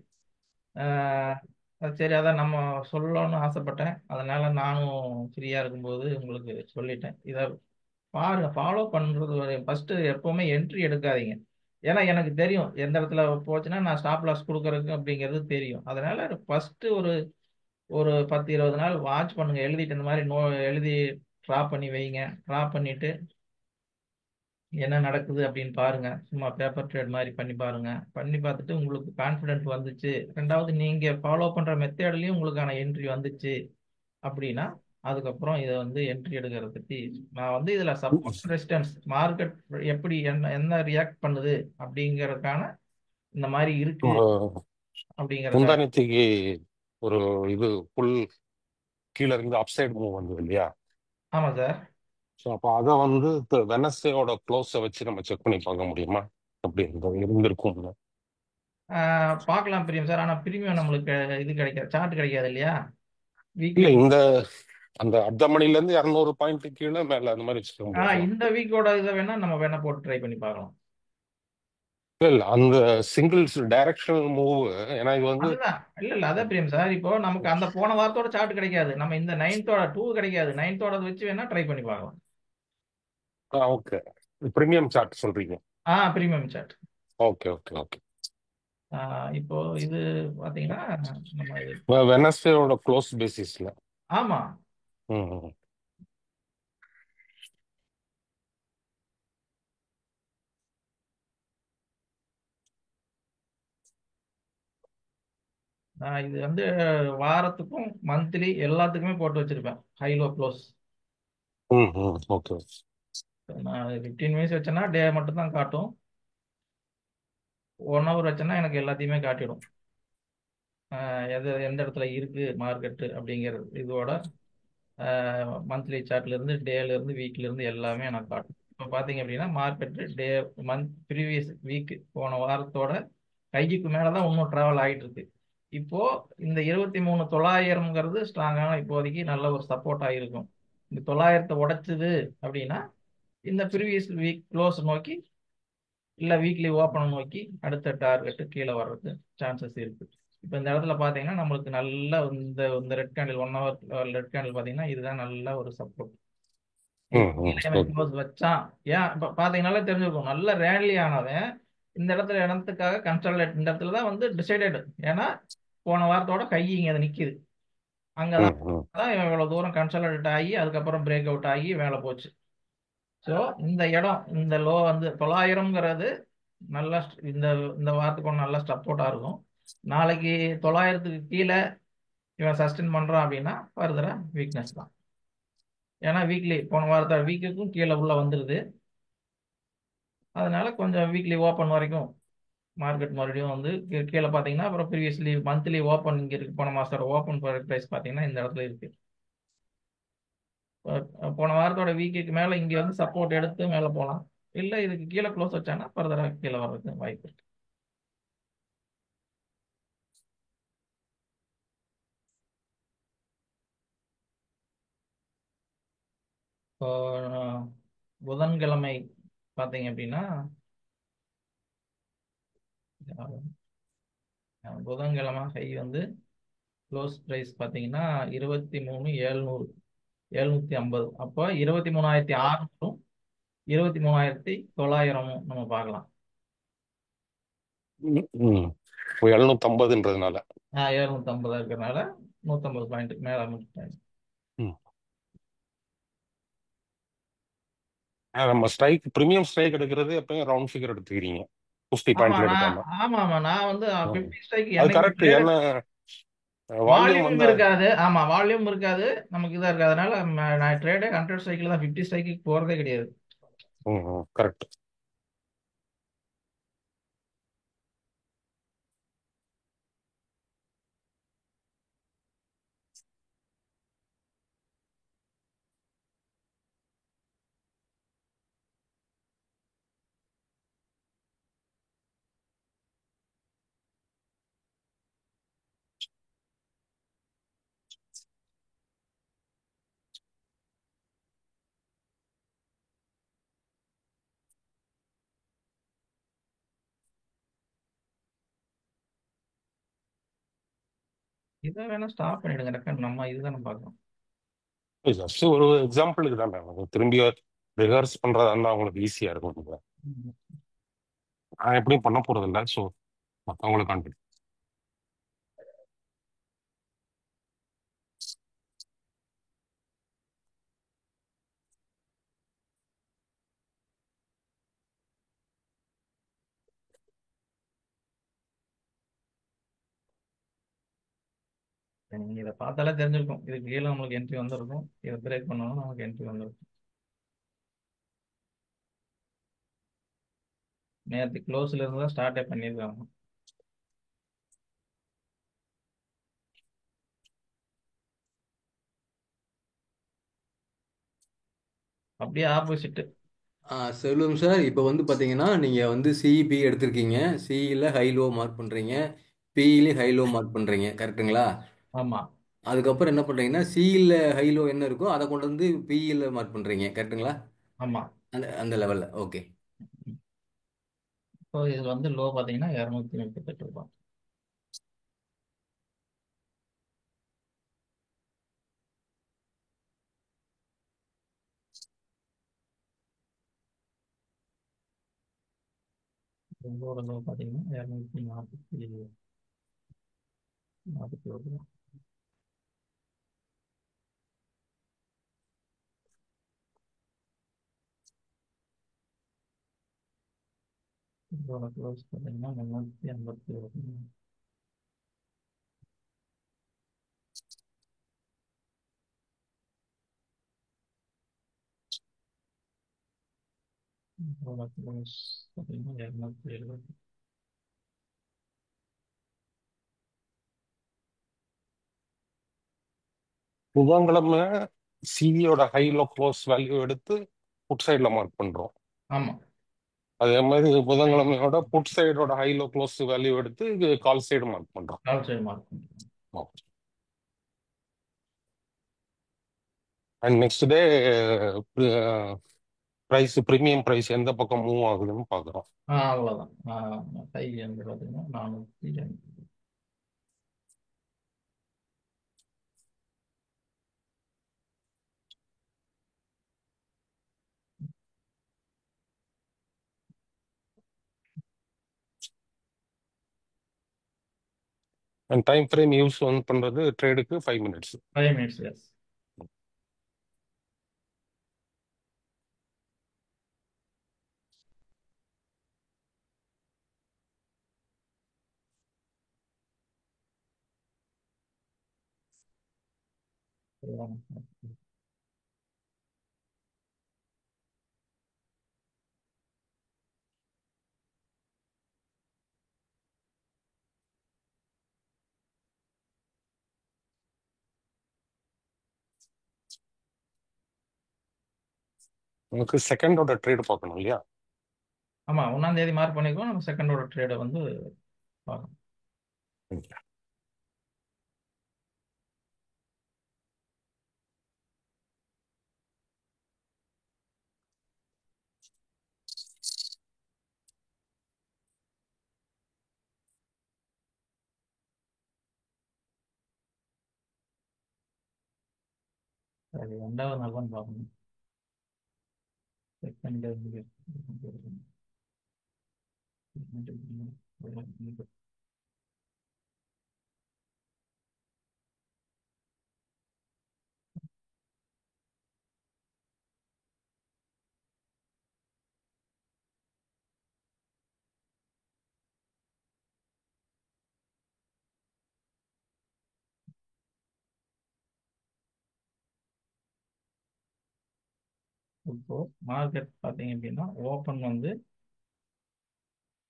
[SPEAKER 1] ஆஹ் அது சரி, அதான் நம்ம சொல்லணும்னு ஆசைப்பட்டேன். அதனால நானும் ஃப்ரீயா இருக்கும்போது உங்களுக்கு சொல்லிட்டேன். இதை பாருங்க, ஃபாலோ பண்றது ஃபர்ஸ்ட். எப்பவுமே என்ட்ரி எடுக்காதீங்க. ஏன்னா எனக்கு தெரியும் எந்த இடத்துல போச்சுன்னா நான் ஸ்டாப் லாஸ் கொடுக்கறதுக்கு அப்படிங்கிறது தெரியும். அதனால ஃபர்ஸ்ட் ஒரு ஒரு 10-20 நாள் வாட்ச் பண்ணுங்க. எழுதிட்டு இந்த மாதிரி எழுதி ட்ரா பண்ணி வைங்க. ட்ரா பண்ணிட்டு என்ன நடக்குது அப்படின்னு பாருங்க. சும்மா பேப்பர் ட்ரேட் மாதிரி பண்ணி பாருங்க. பண்ணி பார்த்துட்டு உங்களுக்கு கான்ஃபிடென்ட் வந்துச்சு, ரெண்டாவது நீங்க ஃபாலோ பண்ற மெத்தேட்லயும் உங்களுக்கான என்ட்ரி வந்துச்சு அப்படின்னா, அதுக்கப்புறம் இதை வந்து என்ட்ரி எடுக்கிறத பத்தி நான் வந்து இதுல சப்போர்ட் ரெசிஸ்டன்ஸ் மார்க்கெட் எப்படி என்ன என்ன ரியாக்ட் பண்ணுது அப்படிங்கறதுக்கான இந்த மாதிரி இருக்கு அப்படிங்கறத.
[SPEAKER 3] முந்தானத்துக்கு ஒரு இது புல் கீழே இருந்து அப்சைட் மூவ் வந்தது இல்லையா?
[SPEAKER 1] ஆமா சார்.
[SPEAKER 3] ஸோ அப்போ அதை வந்து வெனஸ்டேயோட க்ளோஸை வச்சு நம்ம செக் பண்ணி பார்க்க முடியுமா அப்படி இருந்திருக்கும்?
[SPEAKER 1] பார்க்கலாம் பிரியம் சார். ஆனா பிரீமியம் நம்மளுக்கு இது கிடைக்காது, சார்ட் கிடைக்காது இல்லையா?
[SPEAKER 3] இல்ல
[SPEAKER 1] வீக்லி.
[SPEAKER 3] இந்த அந்த அர்த்த மணில இருந்து 200 பாயிண்ட் கீழே மேல அந்த மாதிரி வச்சுக்க முடியாதா?
[SPEAKER 1] இந்த வீக்கோட இதை வேணா நம்ம வேணா போட்டு ட்ரை பண்ணி பார்க்கலாம்.
[SPEAKER 3] இல்ல இல்ல அந்த சிங்கிள்ஸ் டைரக்ஷனல் மூவ். ஏன்னா இது வந்து
[SPEAKER 1] அதுதான். இல்ல இல்ல அதான் பிரியம் சார். இப்போ நமக்கு அந்த போன வாரத்தோட சார்ட் கிடைக்காது, நம்ம இந்த நைன்த்தோட டூ கிடைக்காது, நைன்த்தோட வச்சு வேணா ட்ரை பண்ணி பார்க்கலாம்.
[SPEAKER 3] ஓகே, பிரீமியம் சார்ட் சொல்றீங்க.
[SPEAKER 1] Premium chart.
[SPEAKER 3] Okay okay okay.
[SPEAKER 1] இப்போ இது பாத்தீங்கன்னா நம்ம இது.
[SPEAKER 3] வெனஸ்டேயோட க்ளோஸ் பேசிஸ்ல.
[SPEAKER 1] ஆமா.
[SPEAKER 3] ம்.
[SPEAKER 1] நான் இது வந்து வாரத்துக்கும் மந்த்லி எல்லாத்துக்குமே போட்டு வச்சிருப்பேன் ஹை லோ க்ளோஸ்.
[SPEAKER 3] ம் ம் ஓகே.
[SPEAKER 1] நான் 15 மினிட்ஸ் வச்சேன்னா டே மட்டும் தான் காட்டும். 1 ஹவர் வச்சேன்னா எனக்கு எல்லாத்தையுமே காட்டிடும். எது எந்த இடத்துல இருக்கு மார்க்கெட்டு அப்படிங்கிறது இதோட மந்த்லி சார்ட்ல இருந்து டேல இருந்து வீக்ல இருந்து எல்லாமே எனக்கு காட்டும். இப்போ பாத்தீங்க அப்படின்னா மார்க்கெட்டு டே மந்த் ப்ரீவியஸ் வீக் போன வாரத்தோட கைக்கு மேலதான் இன்னும் டிராவல் ஆகிட்டு இருக்கு. இப்போ இந்த 23,900ங்கிறது ஸ்ட்ராங்கான இப்போதைக்கு நல்ல ஒரு சப்போர்ட் ஆகிருக்கும். இந்த 900 உடைச்சது அப்படின்னா இந்த ப்ரீவியஸ் வீக் க்ளோஸ் நோக்கி இல்ல வீக்லி ஓப்பனை நோக்கி அடுத்த டார்கெட்டு கீழே வர்றதுக்கு சான்சஸ் இருக்கு. இப்போ இந்த இடத்துல பாத்தீங்கன்னா நம்மளுக்கு நல்ல இந்த இந்த red candle 1 hour red candle பாத்தீங்கன்னா இதுதான் நல்ல ஒரு சப்போர்ட்.
[SPEAKER 3] ம்
[SPEAKER 1] இதுக்கு
[SPEAKER 3] ம்
[SPEAKER 1] கீழே அவன்
[SPEAKER 3] ஓகே.
[SPEAKER 1] க்ளோஸ் வச்சான். ஏன் இப்போ பாத்தீங்கன்னாலே தெரிஞ்சிருக்கும், நல்ல ரேலி ஆனவன் இந்த இடத்துல இடத்துக்காக கன்சல்டேட் இந்த இடத்துல தான் வந்து டிசைடட். ஏன்னா போன வாரத்தோட கை இங்க அது நிக்குது. அங்கதான்
[SPEAKER 3] ம் ம்
[SPEAKER 1] தான் இவன் இவ்வளவு தூரம் கன்சல்டேட் ஆகி அதுக்கப்புறம் பிரேக் அவுட் ஆகி மேலே போச்சு. ஸோ இந்த இடம் இந்த லோ வந்து 900ங்கிறது நல்லா இந்த இந்த வாரத்துக்கு ஒன்று நல்லா சப்போர்ட்டா இருக்கும். நாளைக்கு 900க்கு கீழே இவன் சஸ்டெயின் பண்றான் அப்படின்னா ஃபர்தரா வீக்னஸ் தான். ஏன்னா வீக்லி போன வாரத்தோட வீக்குக்கும் கீழே உள்ள வந்துருது. அதனால கொஞ்சம் வீக்லி ஓப்பன் வரைக்கும் மார்க்கெட் மறுபடியும் வந்து கீழே பார்த்தீங்கன்னா அப்புறம் ப்ரீவியஸ்லி மந்த்லி ஓப்பன் இங்கே இருக்கு. போன மாசத்தோட ஓப்பன் ப்ரைஸ் பார்த்தீங்கன்னா இந்த இடத்துல இருக்கு. போன வாரத்தோட வீக்குக்கு மேலே இங்கே வந்து சப்போர்ட் எடுத்து மேலே போகலாம். இல்லை இதுக்கு கீழே க்ளோஸ் வச்சாங்கன்னா ஃபர்தராக கீழே வர்றதுக்கு வாய்ப்பு இருக்கு. இப்போ புதன்கிழமை பார்த்தீங்க அப்படின்னா புதன்கிழமை ஹை வந்து க்ளோஸ் ப்ரைஸ் பார்த்தீங்கன்னா 23,700 750. அப்போ 23,600ம் 23,900 நம்ம பார்க்கலாம்.
[SPEAKER 3] ம் ம். 750ன்றதுனால
[SPEAKER 1] 750 இருக்கிறதுனால 150 பாயிண்ட் மேலே முடிச்சிட்டாங்க.
[SPEAKER 3] ம். நம்ம ஸ்ட்ரைக் பிரீமியம் ஸ்ட்ரைக் எடுக்கிறது எப்பயும் ரவுண்ட் ஃபிகர் எடுத்துக்கிறீங்க, 50
[SPEAKER 1] ஆமா
[SPEAKER 3] பாயிண்ட்ல
[SPEAKER 1] நான்
[SPEAKER 3] எடுக்காம.
[SPEAKER 1] ஆமா ஆமா நான் வந்து
[SPEAKER 3] ம்.
[SPEAKER 1] 50 ஸ்ட்ரைக்
[SPEAKER 3] அது
[SPEAKER 1] என்னைக்கு
[SPEAKER 3] கரெக்ட்.
[SPEAKER 1] ட்ரேட்
[SPEAKER 3] ஏன்னா வால்யூம்
[SPEAKER 1] வால்யூம்
[SPEAKER 3] வந்து
[SPEAKER 1] இருக்காது. ஆமா வால்யூம் இருக்காது, நமக்கு இதா இருக்காது. அதனால நான் ட்ரேடே 100 ஸ்ட்ரைக்கில் தான், 50 ஸ்ட்ரைக்கு போறதே கிடையாது.
[SPEAKER 3] கரெக்ட்.
[SPEAKER 1] இதை வேணா ஸ்டாப் பண்ணிடுங்க டக்குன்னு, நம்ம இதுதானே பார்க்கணும்.
[SPEAKER 3] ஜஸ்ட் ஒரு எக்ஸாம்பிளுக்கு தானே, திரும்பி ரிஹர்ஸ் பண்றதா இருந்தா அவங்களுக்கு ஈஸியா இருக்கும். நான் எப்படியும் பண்ண போறது இல்லை, ஸோ மற்றவங்களுக்கு கான்ஃபிடன்ஸ்.
[SPEAKER 1] நீங்க இதை பார்த்தாலே தெரிஞ்சிருக்கும், இதுக்கு கீழே நம்மளுக்கு என்ட்ரி வந்திருக்கும், இதை பிரேக் பண்ணணும் நமக்கு என்ட்ரி வந்திருக்கும். நேற்று க்ளோஸ்ல இருந்து தான் ஸ்டார்டே பண்ணியிருக்காங்க. அப்படியே ஆப்போசிட்.
[SPEAKER 4] செல்வம் சார், இப்போ வந்து பார்த்தீங்கன்னா நீங்கள் வந்து சிஇபி எடுத்திருக்கீங்க. சிஇல ஹை லோ மார்க் பண்ணுறீங்க, பிஇலையும் ஹை லோ மார்க் பண்ணுறீங்க, கரெக்டுங்களா?
[SPEAKER 1] ஆமா
[SPEAKER 4] அதுக்கப்புறம் என்ன பண்ணுறீங்கன்னா சிஇல ஹை லோ என்ன இருக்கோ அதை கொண்டு வந்து பிஇல மார்க் பண்ணுறீங்க, கரெக்டுங்களா?
[SPEAKER 1] ஆமா.
[SPEAKER 4] அந்த அந்த லெவலில் ஓகே.
[SPEAKER 1] இப்போ இது வந்து லோ பார்த்தீங்கன்னா 238 ரூபாய். இதோட லோ பார்த்தீங்கன்னா 241 ரூபா. இதோட க்ளோஸ் பார்த்தீங்கன்னா 381. இதோட க்ளோஸ் பார்த்தீங்கன்னா 270.
[SPEAKER 3] புதன்கிழமை சிஇயோட ஹை லோ க்ளோஸ் வேல்யூ எடுத்து புட் சைடில் மார்க் பண்ணுறோம்.
[SPEAKER 1] ஆமா.
[SPEAKER 3] அதே மாதிரி புதன்கிழமையோட புட் சைடோட ஹை லோ க்ளோஸ் வேல்யூ எடுத்து இது கால் சைடு மார்க் பண்ணுறோம்.
[SPEAKER 1] கால் சைடு மார்க் பண்ணுறோம்.
[SPEAKER 3] And next day price premium price எந்த பக்கம் மூவ் ஆகுதுன்னு பார்க்குறோம்.
[SPEAKER 1] அவ்வளோதான். ஹை வந்து பார்த்தீங்கன்னா 402.
[SPEAKER 3] அண்ட் டைம் ஃப்ரேம் யூஸ் வந்து பண்ணுறது ட்ரேடுக்கு 5 மினிட்ஸ்.
[SPEAKER 1] 5 minutes, yes.
[SPEAKER 3] உங்களுக்கு செகண்டோட ட்ரேடு பார்க்கணும் இல்லையா?
[SPEAKER 1] ஆமா, 1ஆம் தேதி மார்க் பண்ணிருக்கோம். நம்ம செகண்டோட ட்ரேடை வந்து பார்க்கணும். சரி, 2வது நாள் தான் பார்க்கணும். செகண்ட் இப்போ மார்க்கெட் பார்த்தீங்க அப்படின்னா ஓப்பன் வந்து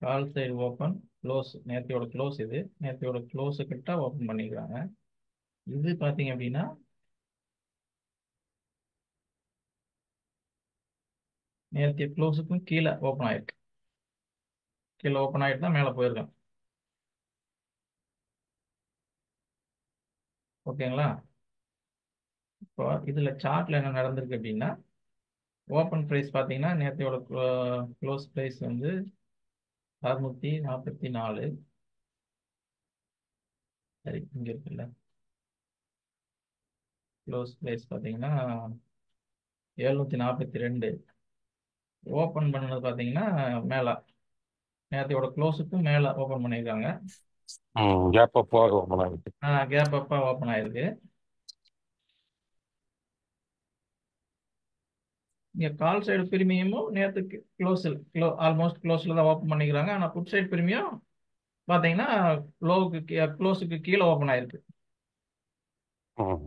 [SPEAKER 1] கால் சைடு ஓப்பன், க்ளோஸ் நேற்றையோட க்ளோஸ், இது நேற்றையோட க்ளோஸு கிட்ட ஓப்பன் பண்ணிக்கிறாங்க. இது பார்த்தீங்க அப்படின்னா நேற்றைய க்ளோஸுக்கும் கீழே ஓப்பன் ஆயிருக்கு. கீழே ஓப்பன் ஆகிட்டு தான் மேலே போயிருக்கேன். ஓகேங்களா? இப்போ இதில் சார்ட்டில் என்ன நடந்திருக்கு அப்படின்னா ஓப்பன் ப்ரைஸ் பார்த்தீங்கன்னா நேற்றையோட க்ளோஸ் ப்ரைஸ் வந்து 644. சரி, இங்கே இருக்குல்ல, க்ளோஸ் ப்ரைஸ் பார்த்தீங்கன்னா 742. ஓப்பன் பண்ணது பார்த்தீங்கன்னா மேலே நேற்றையோட க்ளோஸுக்கும் மேலே ஓப்பன் பண்ணியிருக்காங்க.
[SPEAKER 3] கேப் அப்போ ஓப்பன் ஆகிட்டு
[SPEAKER 1] கேப் அப்பா ஓப்பன் ஆயிருக்கு. இங்கே கால் சைடு பிரீமியமும் நேற்றுக்கு ஆல்மோஸ்ட் க்ளோஸில் தான் ஓப்பன் பண்ணிக்கிறாங்க. ஆனால் புட் சைடு பிரீமியம் பார்த்தீங்கன்னா க்ளோஸுக்கு கீழே ஓப்பன் ஆயிருக்கு.
[SPEAKER 3] ம்.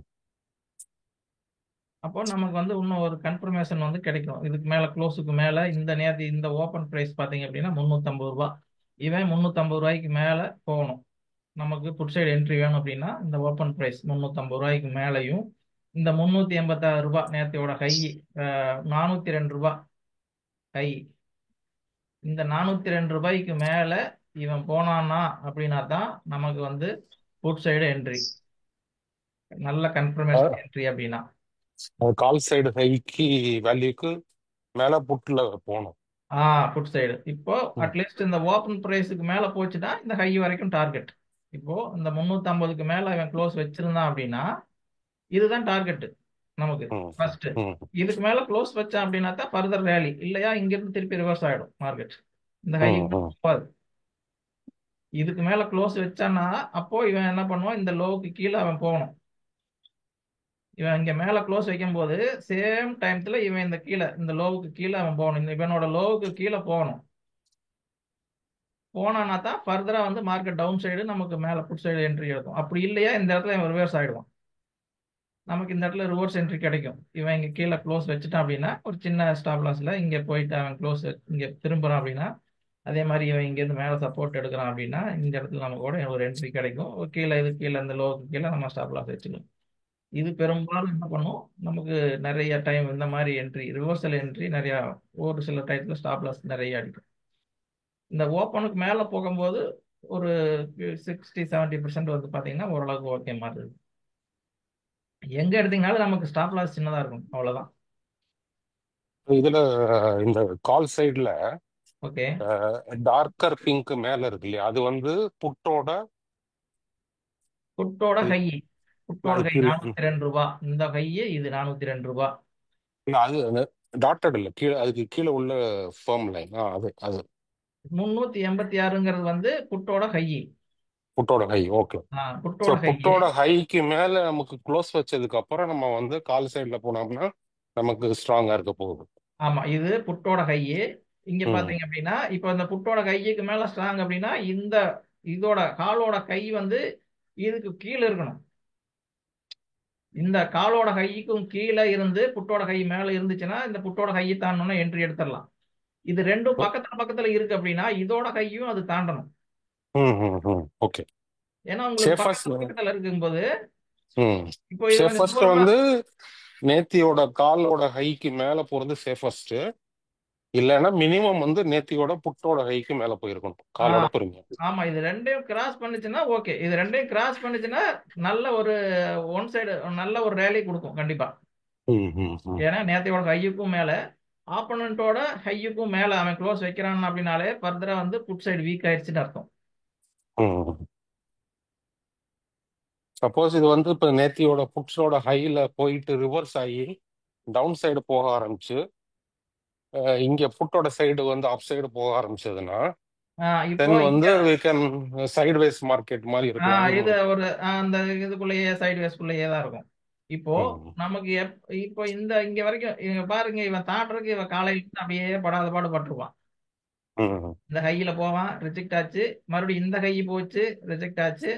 [SPEAKER 1] அப்போ நமக்கு வந்து இன்னும் ஒரு கன்ஃபர்மேஷன் வந்து கிடைக்கும். இதுக்கு மேல க்ளோஸுக்கு மேல இந்த நேரத்து இந்த ஓப்பன் பிரைஸ் பார்த்தீங்க அப்படின்னா 350 ரூபாய். இவன் 350 ரூபாய்க்கு மேல போகணும். நமக்கு புட் சைடு என்ட்ரி வேணும் அப்படின்னா இந்த ஓப்பன் பிரைஸ் 350 ரூபாய்க்கு மேலையும் இந்த 386 ரூபாய் நேரத்தையோட ஹை 402 ரூபாய் ஹை, இந்த 402 ரூபாய்க்கு மேல இவன் போனான்னா அப்படின்னா தான் நமக்கு வந்து புட் சைடு என்ட்ரி, நல்ல கன்ஃபர்மேஷன் என்ட்ரி அப்படின்னா.
[SPEAKER 3] கால் சைடு ஹைக்கு வேல்யூக்கு மேல புட்ல போகணும்.
[SPEAKER 1] புட் சைடு இப்போ அட்லீஸ்ட் இந்த ஓப்பன் பிரைஸுக்கு மேல போச்சுன்னா இந்த ஹை வரைக்கும் டார்கெட். இப்போ இந்த 350க்கு மேல இவன் க்ளோஸ் வச்சிருந்தான் அப்படின்னா இதுதான் டார்கெட் நமக்கு
[SPEAKER 3] ம்.
[SPEAKER 1] ஃபர்ஸ்ட்.
[SPEAKER 3] ம்.
[SPEAKER 1] இதுக்கு மேல க்ளோஸ் வச்சான் அப்படின்னா தான் ஃபர்தர் ரேலி, இல்லையா இங்கிருந்து திருப்பி ரிவர்ஸ் ஆயிடும் மார்க்கெட். இந்த
[SPEAKER 3] ம்.
[SPEAKER 1] ஹைக்கு
[SPEAKER 3] ம்.
[SPEAKER 1] போகாது. இதுக்கு மேல க்ளோஸ் வச்சான்னா அப்போ இவன் என்ன பண்ணுவான், இந்த லோவுக்கு கீழே அவன் போகணும். இவன் இங்க மேல க்ளோஸ் வைக்கும் போது சேம் டைம்ல இவன் இந்த கீழே இந்த லோவுக்கு கீழே அவன் போகணும். இந்த இவனோட லோவுக்கு கீழே போகணும். போனான்னா தான் ஃபர்தரா வந்து மார்க்கெட் டவுன் சைடு நமக்கு மேல புட் சைடு என்ட்ரி எடுக்கும். அப்படி இல்லையா இந்த இடத்துல இவன் ரிவர்ஸ் ஆயிடுவான். நமக்கு இந்த இடத்துல ரிவர்ஸ் என்ட்ரி கிடைக்கும். இவன் இங்க கீழே க்ளோஸ் வச்சுட்டான் அப்படின்னா ஒரு சின்ன ஸ்டாப் லாஸ்ல இங்க போயிட்டு அவன் க்ளோஸ் இங்க திரும்புறான் அப்படின்னா, அதே மாதிரி இவன் இங்க இருந்து மேல சப்போர்ட் எடுக்கிறான் அப்படின்னா இந்த இடத்துல நமக்கு கூட ஒரு என்ட்ரி கிடைக்கும். கீழே இது கீழே இந்த லோவுக்கு கீழே நம்ம ஸ்டாப் லாஸ் வச்சுக்கலாம். இது பெரும்பாலும் என்ன பண்ணும், நமக்கு நிறைய டைம் இந்த மாதிரி என்ட்ரி ரிவர்சல் என்ட்ரி நிறைய ஒரு சில டைத்துல ஸ்டாப் லாஸ் நிறைய அடிக்கும். இந்த ஓப்பனுக்கு மேல போகும்போது ஒரு 60-70% வந்து பாத்தீங்கன்னா ஓரளவுக்கு ஓகே மாதிரி இருக்கும். எங்க எடுத்தீங்கனாலும் நமக்கு ஸ்டாப் லாஸ் சின்னதா இருக்கும், அவ்வளவுதான்.
[SPEAKER 3] இதுல இந்த கால் சைடுல
[SPEAKER 1] ஓகே,
[SPEAKER 3] டார்க்கர் பிங்க் மேல இருக்கு இல்லையா, அது வந்து புட்டோட
[SPEAKER 1] புட்டோட ஹை, புட்டோட ஹை
[SPEAKER 3] கீழே.
[SPEAKER 1] 402 ரூபாய். இந்த ஹை இது 402 ரூபாய்.
[SPEAKER 3] இல்ல அது டாட்டட் இல்ல, கீழே அதுக்கு கீழே உள்ள ஃபர்ம் லைன் அது அது
[SPEAKER 1] 386ங்கிறது வந்து புட்டோட ஹை.
[SPEAKER 3] புட்டோட ஹை. ஓகே. ஸோ
[SPEAKER 1] புட்டோட ஹை.
[SPEAKER 3] புட்டோட ஹைக்கு மேல நமக்கு க்ளோஸ் வச்சதுக்கு அப்புறம் நம்ம வந்து கால் சைடுல போனோம்னா நமக்கு ஸ்ட்ராங்கா இருக்க போகுது.
[SPEAKER 1] ஆமா, இது புட்டோட ஹை. இங்க
[SPEAKER 3] ம்.
[SPEAKER 1] பாத்தீங்க அப்படின்னா இப்போ இந்த புட்டோட கைக்கு மேல ஸ்ட்ராங் அப்படின்னா இந்த இதோட காலோட கை வந்து இதுக்கு கீழே இருக்கணும். இந்த காலோட கைக்கும் கீழே இருந்து புட்டோட கை மேல இருந்துச்சுன்னா இந்த புட்டோட கையை தாண்டணும்னா என்ட்ரி எடுத்துடலாம். இது ரெண்டும் பக்கத்துல பக்கத்துல இருக்கு அப்படின்னா இதோட கையும் அது தாண்டணும்.
[SPEAKER 3] ஓகே.
[SPEAKER 1] ஏன்னா உங்களுக்கு பக்கத்துல பக்கத்துல இருக்கும்போது இப்போ இது வந்து
[SPEAKER 3] சேஃபஸ்ட் வந்து நேத்தியோட காலோட ஹைக்கு மேல போறது சேஃபஸ்ட். இல்லைன்னா மினிமம் வந்து நேத்தியோட புட்டோட ஹைக்கு மேல போயிருக்கணும் காலோட பெருமை.
[SPEAKER 1] ஆமா, இது ரெண்டையும் கிராஸ் பண்ணுச்சுன்னா ஓகே. இது ரெண்டையும் கிராஸ் பண்ணுச்சுன்னா நல்ல ஒரு ஒன் சைடு நல்ல ஒரு ரேலி கொடுக்கும் கண்டிப்பா. ஏன்னா நேத்தியோட ஹையுக்கும் மேல ஆப்போனன்ட்டோட ஹையுக்கும் மேல அவன் க்ளோஸ் வைக்கிறான் அப்படின்னாலே ஃபர்தரா வந்து புட் சைடு வீக் ஆயிடுச்சுன்னு அர்த்தம்.
[SPEAKER 3] சப்போஸ் இது வந்து இப்ப நேத்தியோட புட்ஸோட ஹைல போயிட்டு ரிவர்ஸ் ஆகி டவுன் சைடு போக ஆரம்பிச்சு இங்க புட்டோட சைடு வந்து அப் சைடு போக ஆரம்பிச்சதுன்னா
[SPEAKER 1] இப்போ
[SPEAKER 3] வந்து we can sideways market மாதிரி இருக்கலாம்.
[SPEAKER 1] இது ஒரு அந்த இதுக்குள்ளேயே சைடு வேஸ்க்குள்ளேயே தான் இருக்கும். இப்போ நமக்கு இப்போ இந்த இங்க வரைக்கும் இவங்க பாருங்க, இவன் தாண்டறதுக்கு இவன் காலையில அப்படியே படாத பாடு பட்டுருவான். இந்த கையில போவான், ரிஜெக்ட் ஆச்சு. மறுபடியும் இந்த கை போச்சு, ரிஜெக்ட் ஆச்சு.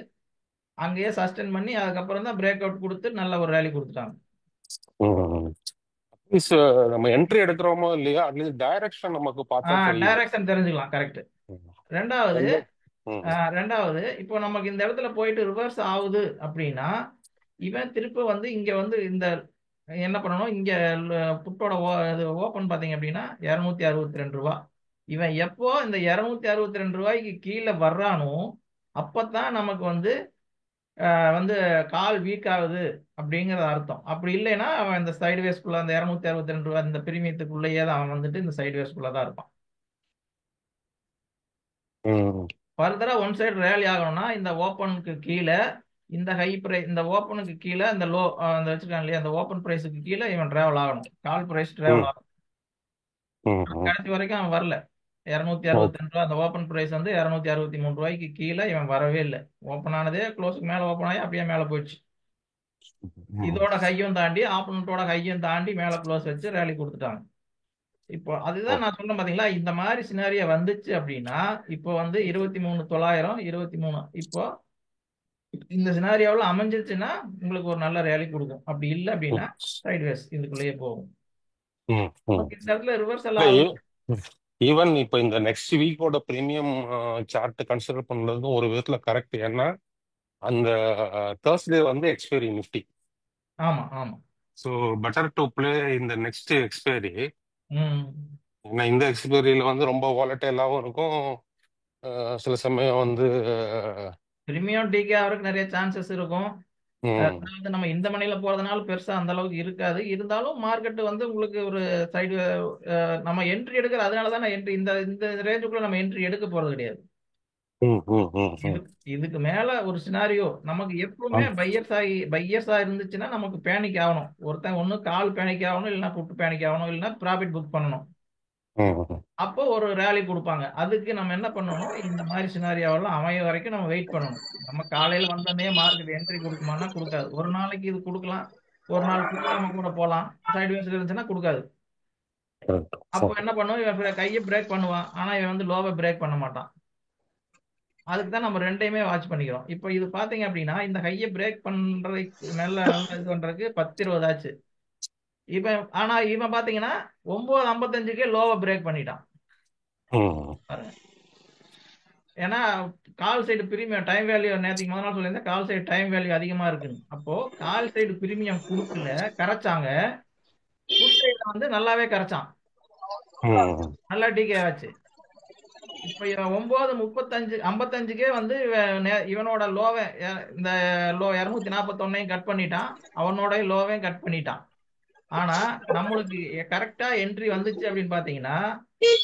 [SPEAKER 1] அங்கேயே சஸ்டெயின் பண்ணி அதுக்கப்புறம் தான் பிரேக் அவுட் கொடுத்து நல்ல ஒரு ரேலி கொடுத்துட்டாங்க.
[SPEAKER 3] நம்ம என்ட்ரி எடுக்கிறோமோ இல்லையா, அட்லீஸ்ட் டைரக்ஷன் நமக்கு பார்த்தா தெரியும்.
[SPEAKER 1] டைரக்ஷன் தெரிஞ்சுக்கலாம். கரெக்ட். ரெண்டாவது இப்போ நமக்கு இந்த இடத்துல போயிட்டு ரிவர்ஸ் ஆகுது அப்படின்னா இவன் திருப்பி வந்து இங்க வந்து இந்த என்ன பண்ணணும், இங்க புட்டோட ஓப்பன் பாத்தீங்க அப்படின்னா 262 ரூபாய். இவன் எப்போ இந்த 262 ரூபாய்க்கு கீழே வர்றானோ அப்பதான் நமக்கு வந்து வந்து கால் வீக் ஆகுது அப்படிங்கறது அர்த்தம். அப்படி இல்லைன்னா அவன் இந்த சைடு வேஸ்க்குள்ள அந்த 262 ரூபாய் இந்த பிரீமியத்துக்குள்ளேயே தான் அவன் வந்துட்டு இந்த சைடு வேஸ்க்குள்ள தான் இருப்பான். ஃபர்தரா ஒன் சைடு ரேலி ஆகணும்னா இந்த ஓப்பனுக்கு கீழே இந்த ஹை பிரைஸ், இந்த ஓப்பனுக்கு கீழே இந்த லோ அந்த வச்சிருக்காங்க இல்லையா, அந்த ஓப்பன் பிரைஸுக்கு கீழே இவன் டிராவல் ஆகணும். கால் பிரைஸ் டிராவல் ஆகணும். கடைசி வரைக்கும் அவன் வரல. 262 ரூபாய் அந்த ஓப்பன் பிரைஸ் வந்து 263 ரூபாய்க்கு கீழே இவன் வரவே இல்லை. ஓப்பன் ஆனதே க்ளோஸுக்கு மேல ஓப்பன் ஆகி அப்படியே மேல போயிடுச்சு. இதோட கையும் தாண்டி ஆப்போனன்ட்டோட கையும் தாண்டி மேல க்ளோஸ் வச்சு ரேலி கொடுத்துட்டாங்க. இப்போ அதுதான் நான் சொன்னேன் பாத்தீங்களா, இந்த மாதிரி சினாரியா வந்துச்சு அப்படின்னா இப்போ வந்து 23,900 23 இப்போ இந்த சினாரியோவில் அமைஞ்சிருச்சுன்னா உங்களுக்கு ஒரு நல்ல ரேலி கொடுக்கும். அப்படி இல்லை அப்படின்னா
[SPEAKER 3] ம்,
[SPEAKER 1] சைட்வேஸ் இதுக்குள்ளேயே போகும்.
[SPEAKER 3] ம், ம்.
[SPEAKER 1] நமக்கு இந்த இடத்துல ரிவர்சல்
[SPEAKER 3] இல்ல
[SPEAKER 1] ஆகும்.
[SPEAKER 3] ஈவன் இப்போ இந்த நெக்ஸ்ட் வீக்கோட ப்ரீமியம் சார்ட் கன்சிடர் பண்ணதும் ஒரு விதத்துல கரெக்ட். ஏன்னா அந்த தேர்ஸ்டே வந்து எக்ஸ்பைரி நிஃப்டி.
[SPEAKER 1] ஆமா ஆமா.
[SPEAKER 3] ஸோ பெட்டர் டு பிளே இந்த நெக்ஸ்ட் எக்ஸ்பைரி.
[SPEAKER 1] ம்.
[SPEAKER 3] ஏன்னா இந்த எக்ஸ்பைரியில வந்து ரொம்ப வாலட்டைலாகவும் இருக்கும். சில சமயம் வந்து
[SPEAKER 1] பிரீமியம் டிகே ஆகிறதுக்கு நிறைய சான்சஸ் இருக்கும்.
[SPEAKER 3] ம்,
[SPEAKER 1] அதாவது நம்ம இந்த மணில போறதுனால பெருசா அந்த அளவுக்கு இருக்காது. இருந்தாலும் மார்க்கெட் வந்து உங்களுக்கு ஒரு சைடு நம்ம என்ட்ரி எடுக்கிற அதனால தான் என்ட்ரி இந்த இந்த ரேஞ்சுக்குள்ள நம்ம என்ட்ரி எடுக்க போறது கிடையாது.
[SPEAKER 3] ம், ம், ம்,
[SPEAKER 1] இது
[SPEAKER 3] ம்.
[SPEAKER 1] இதுக்கு மேல ஒரு சினாரியோ நமக்கு எப்பவுமே
[SPEAKER 3] ஆம்.
[SPEAKER 1] பையர்ஸா இருந்துச்சுன்னா நமக்கு பேனிக் ஆகணும். ஒருத்தன் ஒண்ணு கால் பேனிக் ஆகணும், இல்லைன்னா புட்டு பேனிக் ஆகணும், இல்லைன்னா ப்ராஃபிட் புக் பண்ணணும்.
[SPEAKER 3] ம்,
[SPEAKER 1] அப்போ ஒரு ரேலி கொடுப்பாங்க. அதுக்கு நம்ம என்ன பண்ணணும், இந்த மாதிரி சினாரியோவெல்லாம் அமைய வரைக்கும் நம்ம வெயிட் பண்ணணும். நம்ம காலையில வந்தோடனே மார்க்கெட் என்ட்ரி கொடுக்குமான்னா கொடுக்காது. ஒரு நாளைக்கு இது கொடுக்கலாம், ஒரு நாள் கொடுக்காம கூட போகலாம். சைட்வேஸ் இருந்துச்சுன்னா கொடுக்காது.
[SPEAKER 3] correct.
[SPEAKER 1] அப்போ
[SPEAKER 3] Okay.
[SPEAKER 1] என்ன பண்ணுவோம், இவன் கையை பிரேக் பண்ணுவான், ஆனா இவன் வந்து லோவை பிரேக் பண்ண மாட்டான். அதுக்கு தான் நம்ம ரெண்டையுமே வாட்ச் பண்ணிக்கிறோம். இப்போ இது பாத்தீங்க அப்படின்னா இந்த கையை பிரேக் பண்றதுக்கு நல்ல நல்ல இது பண்றதுக்கு 10-20 ஆச்சு. ஆனா இவன் பாத்தீங்கன்னா 9:55க்கே லோவை பிரேக் பண்ணிட்டான்
[SPEAKER 3] ம்,
[SPEAKER 1] பாருங்க. ஏன்னா call side premium time value நேற்றுக்கு முதல் நாள் சொல்லியிருந்தேன், கால் சைடு டைம் வேல்யூ அதிகமா இருக்குன்னு. அப்போ கால் சைடு பிரீமியம் கொடுக்கல, கரைச்சாங்க. புட் சைடுல வந்து நல்லாவே கரைச்சான்,
[SPEAKER 3] ம்,
[SPEAKER 1] நல்லா டிகே ஆச்சு. இப்போ இவன் 9:55 வந்து இவனோட லோவை இந்த லோ 241 கட் பண்ணிட்டான், அவனோட லோவையும் கட் பண்ணிட்டான். ஆனா நம்மளுக்கு கரெக்டா என்ட்ரி வந்துச்சு அப்படின்னு பாத்தீங்கன்னா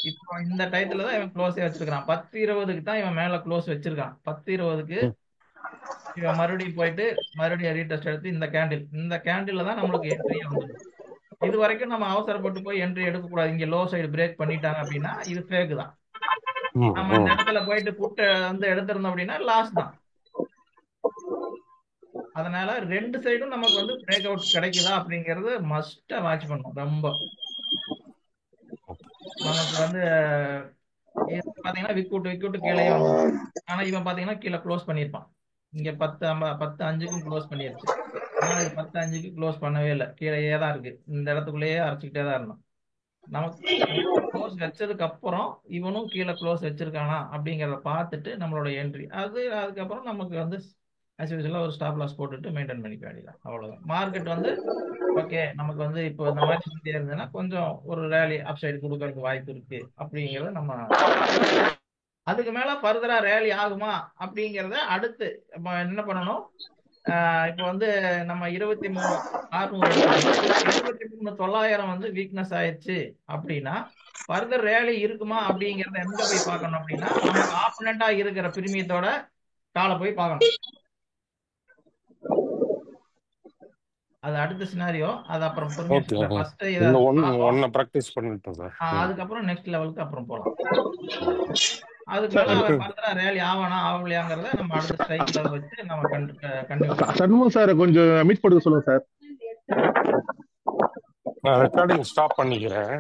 [SPEAKER 1] இப்போ இந்த டயத்துல தான் இவன் க்ளோஸே வச்சிருக்கான். 10:20க்கு தான் இவன் மேல க்ளோஸ் வச்சிருக்கான். 10:20க்கு
[SPEAKER 3] ம்.
[SPEAKER 1] இவன் மறுபடியும் போயிட்டு மறுபடியும் ரீடெஸ்ட் எடுத்து இந்த கேண்டில்ல தான் நம்மளுக்கு என்ட்ரியே வந்துடும். இது வரைக்கும் நம்ம அவசரப்பட்டு போய் என்ட்ரி எடுக்க கூடாது. இங்க லோ சைடு பிரேக் பண்ணிட்டாங்க அப்படின்னா இது ஃபேக் தான்.
[SPEAKER 3] ம்,
[SPEAKER 1] நம்ம இந்த
[SPEAKER 3] ம்.
[SPEAKER 1] இடத்துல போயிட்டு புட்டை வந்து எடுத்திருந்தோம் அப்படின்னா லாஸ் தான். அதனால ரெண்டு சைடும் நமக்கு வந்து பிரேக் அவுட் கிடைக்குதா அப்படிங்கறது மஸ்டா வாட்ச் பண்ணணும் ரொம்ப. நமக்கு வந்து இது பாத்தீங்கன்னா விக்கு விட்டு கீழே வந்து, ஆனா இவன் பாத்தீங்கன்னா கீழே க்ளோஸ் பண்ணியிருப்பான். இங்க 10:05க்கும் க்ளோஸ் பண்ணிருச்சு. ஆனா இது 10:05க்கு க்ளோஸ் பண்ணவே இல்லை, கீழேயே தான் இருக்கு. இந்த இடத்துக்குள்ளேயே அரைச்சிக்கிட்டே தான் இருந்தோம். நமக்கு க்ளோஸ் வச்சதுக்கு அப்புறம் இவனும் கீழே க்ளோஸ் வச்சிருக்கானா அப்படிங்கிறத பார்த்துட்டு நம்மளோட என்ட்ரி அதுக்கப்புறம் நமக்கு வந்து as usual ஒரு ஸ்டாப் லாஸ் போட்டுட்டு மெயின்டைன் பண்ணிக்க வேண்டியதான். அவ்வளவுதான். மார்க்கெட் வந்து ஓகே நமக்கு வந்து இப்போ இந்த மாதிரி செஞ்சுட்டே இருந்ததுன்னா கொஞ்சம் ஒரு ரேலி அப்சைடு கொடுக்கறதுக்கு வாய்ப்பு இருக்கு அப்படிங்கிறத நம்ம அதுக்கு மேல ஃபர்தரா ரேலி ஆகுமா அப்படிங்கிறத அடுத்து நம்ம என்ன பண்ணணும். இப்போ வந்து நம்ம 23,600 எடுத்திருக்கோம். இதுல 23,900 வந்து வீக்னஸ் ஆயிடுச்சு அப்படின்னா ஃபர்தர் ரேலி இருக்குமா அப்படிங்கிறத எங்க போய் பார்க்கணும் அப்படின்னா நமக்கு ஆப்போனண்டா இருக்கிற பிரீமியத்தோட காலை போய் பார்க்கணும். அது அடுத்த சினாரியோ, அது அப்புறம் பொறுமையா
[SPEAKER 3] ஓகே.
[SPEAKER 1] சொல்றேன். ஃபர்ஸ்ட் இதை
[SPEAKER 3] இந்த
[SPEAKER 1] பார்ப்போம்.
[SPEAKER 3] ஒன்ன ப்ராக்டிஸ் பண்ணிட்டோம் சார்.
[SPEAKER 1] அதுக்கப்புறம் நெக்ஸ்ட் லெவலுக்கு அப்புறம் போகலாம். அதுக்கு
[SPEAKER 5] சார்
[SPEAKER 1] மேல அவன்
[SPEAKER 5] எனக்கு
[SPEAKER 1] ஃபர்தரா ரேலி ஆவானா ஆகலையாங்கிறத நம்ம அடுத்த ஸ்ட்ரைக்ல வச்சு நம்ம கண்டினியூ பண்ணலாம்.
[SPEAKER 5] சண்முகம் சார் கொஞ்சம் மீட் கொடுக்க சொல்லுங்க சார்.
[SPEAKER 3] நான் ரெக்கார்டிங் ஸ்டாப் பண்ணிக்கிறேன்.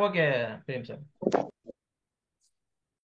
[SPEAKER 1] Okay Prem sir.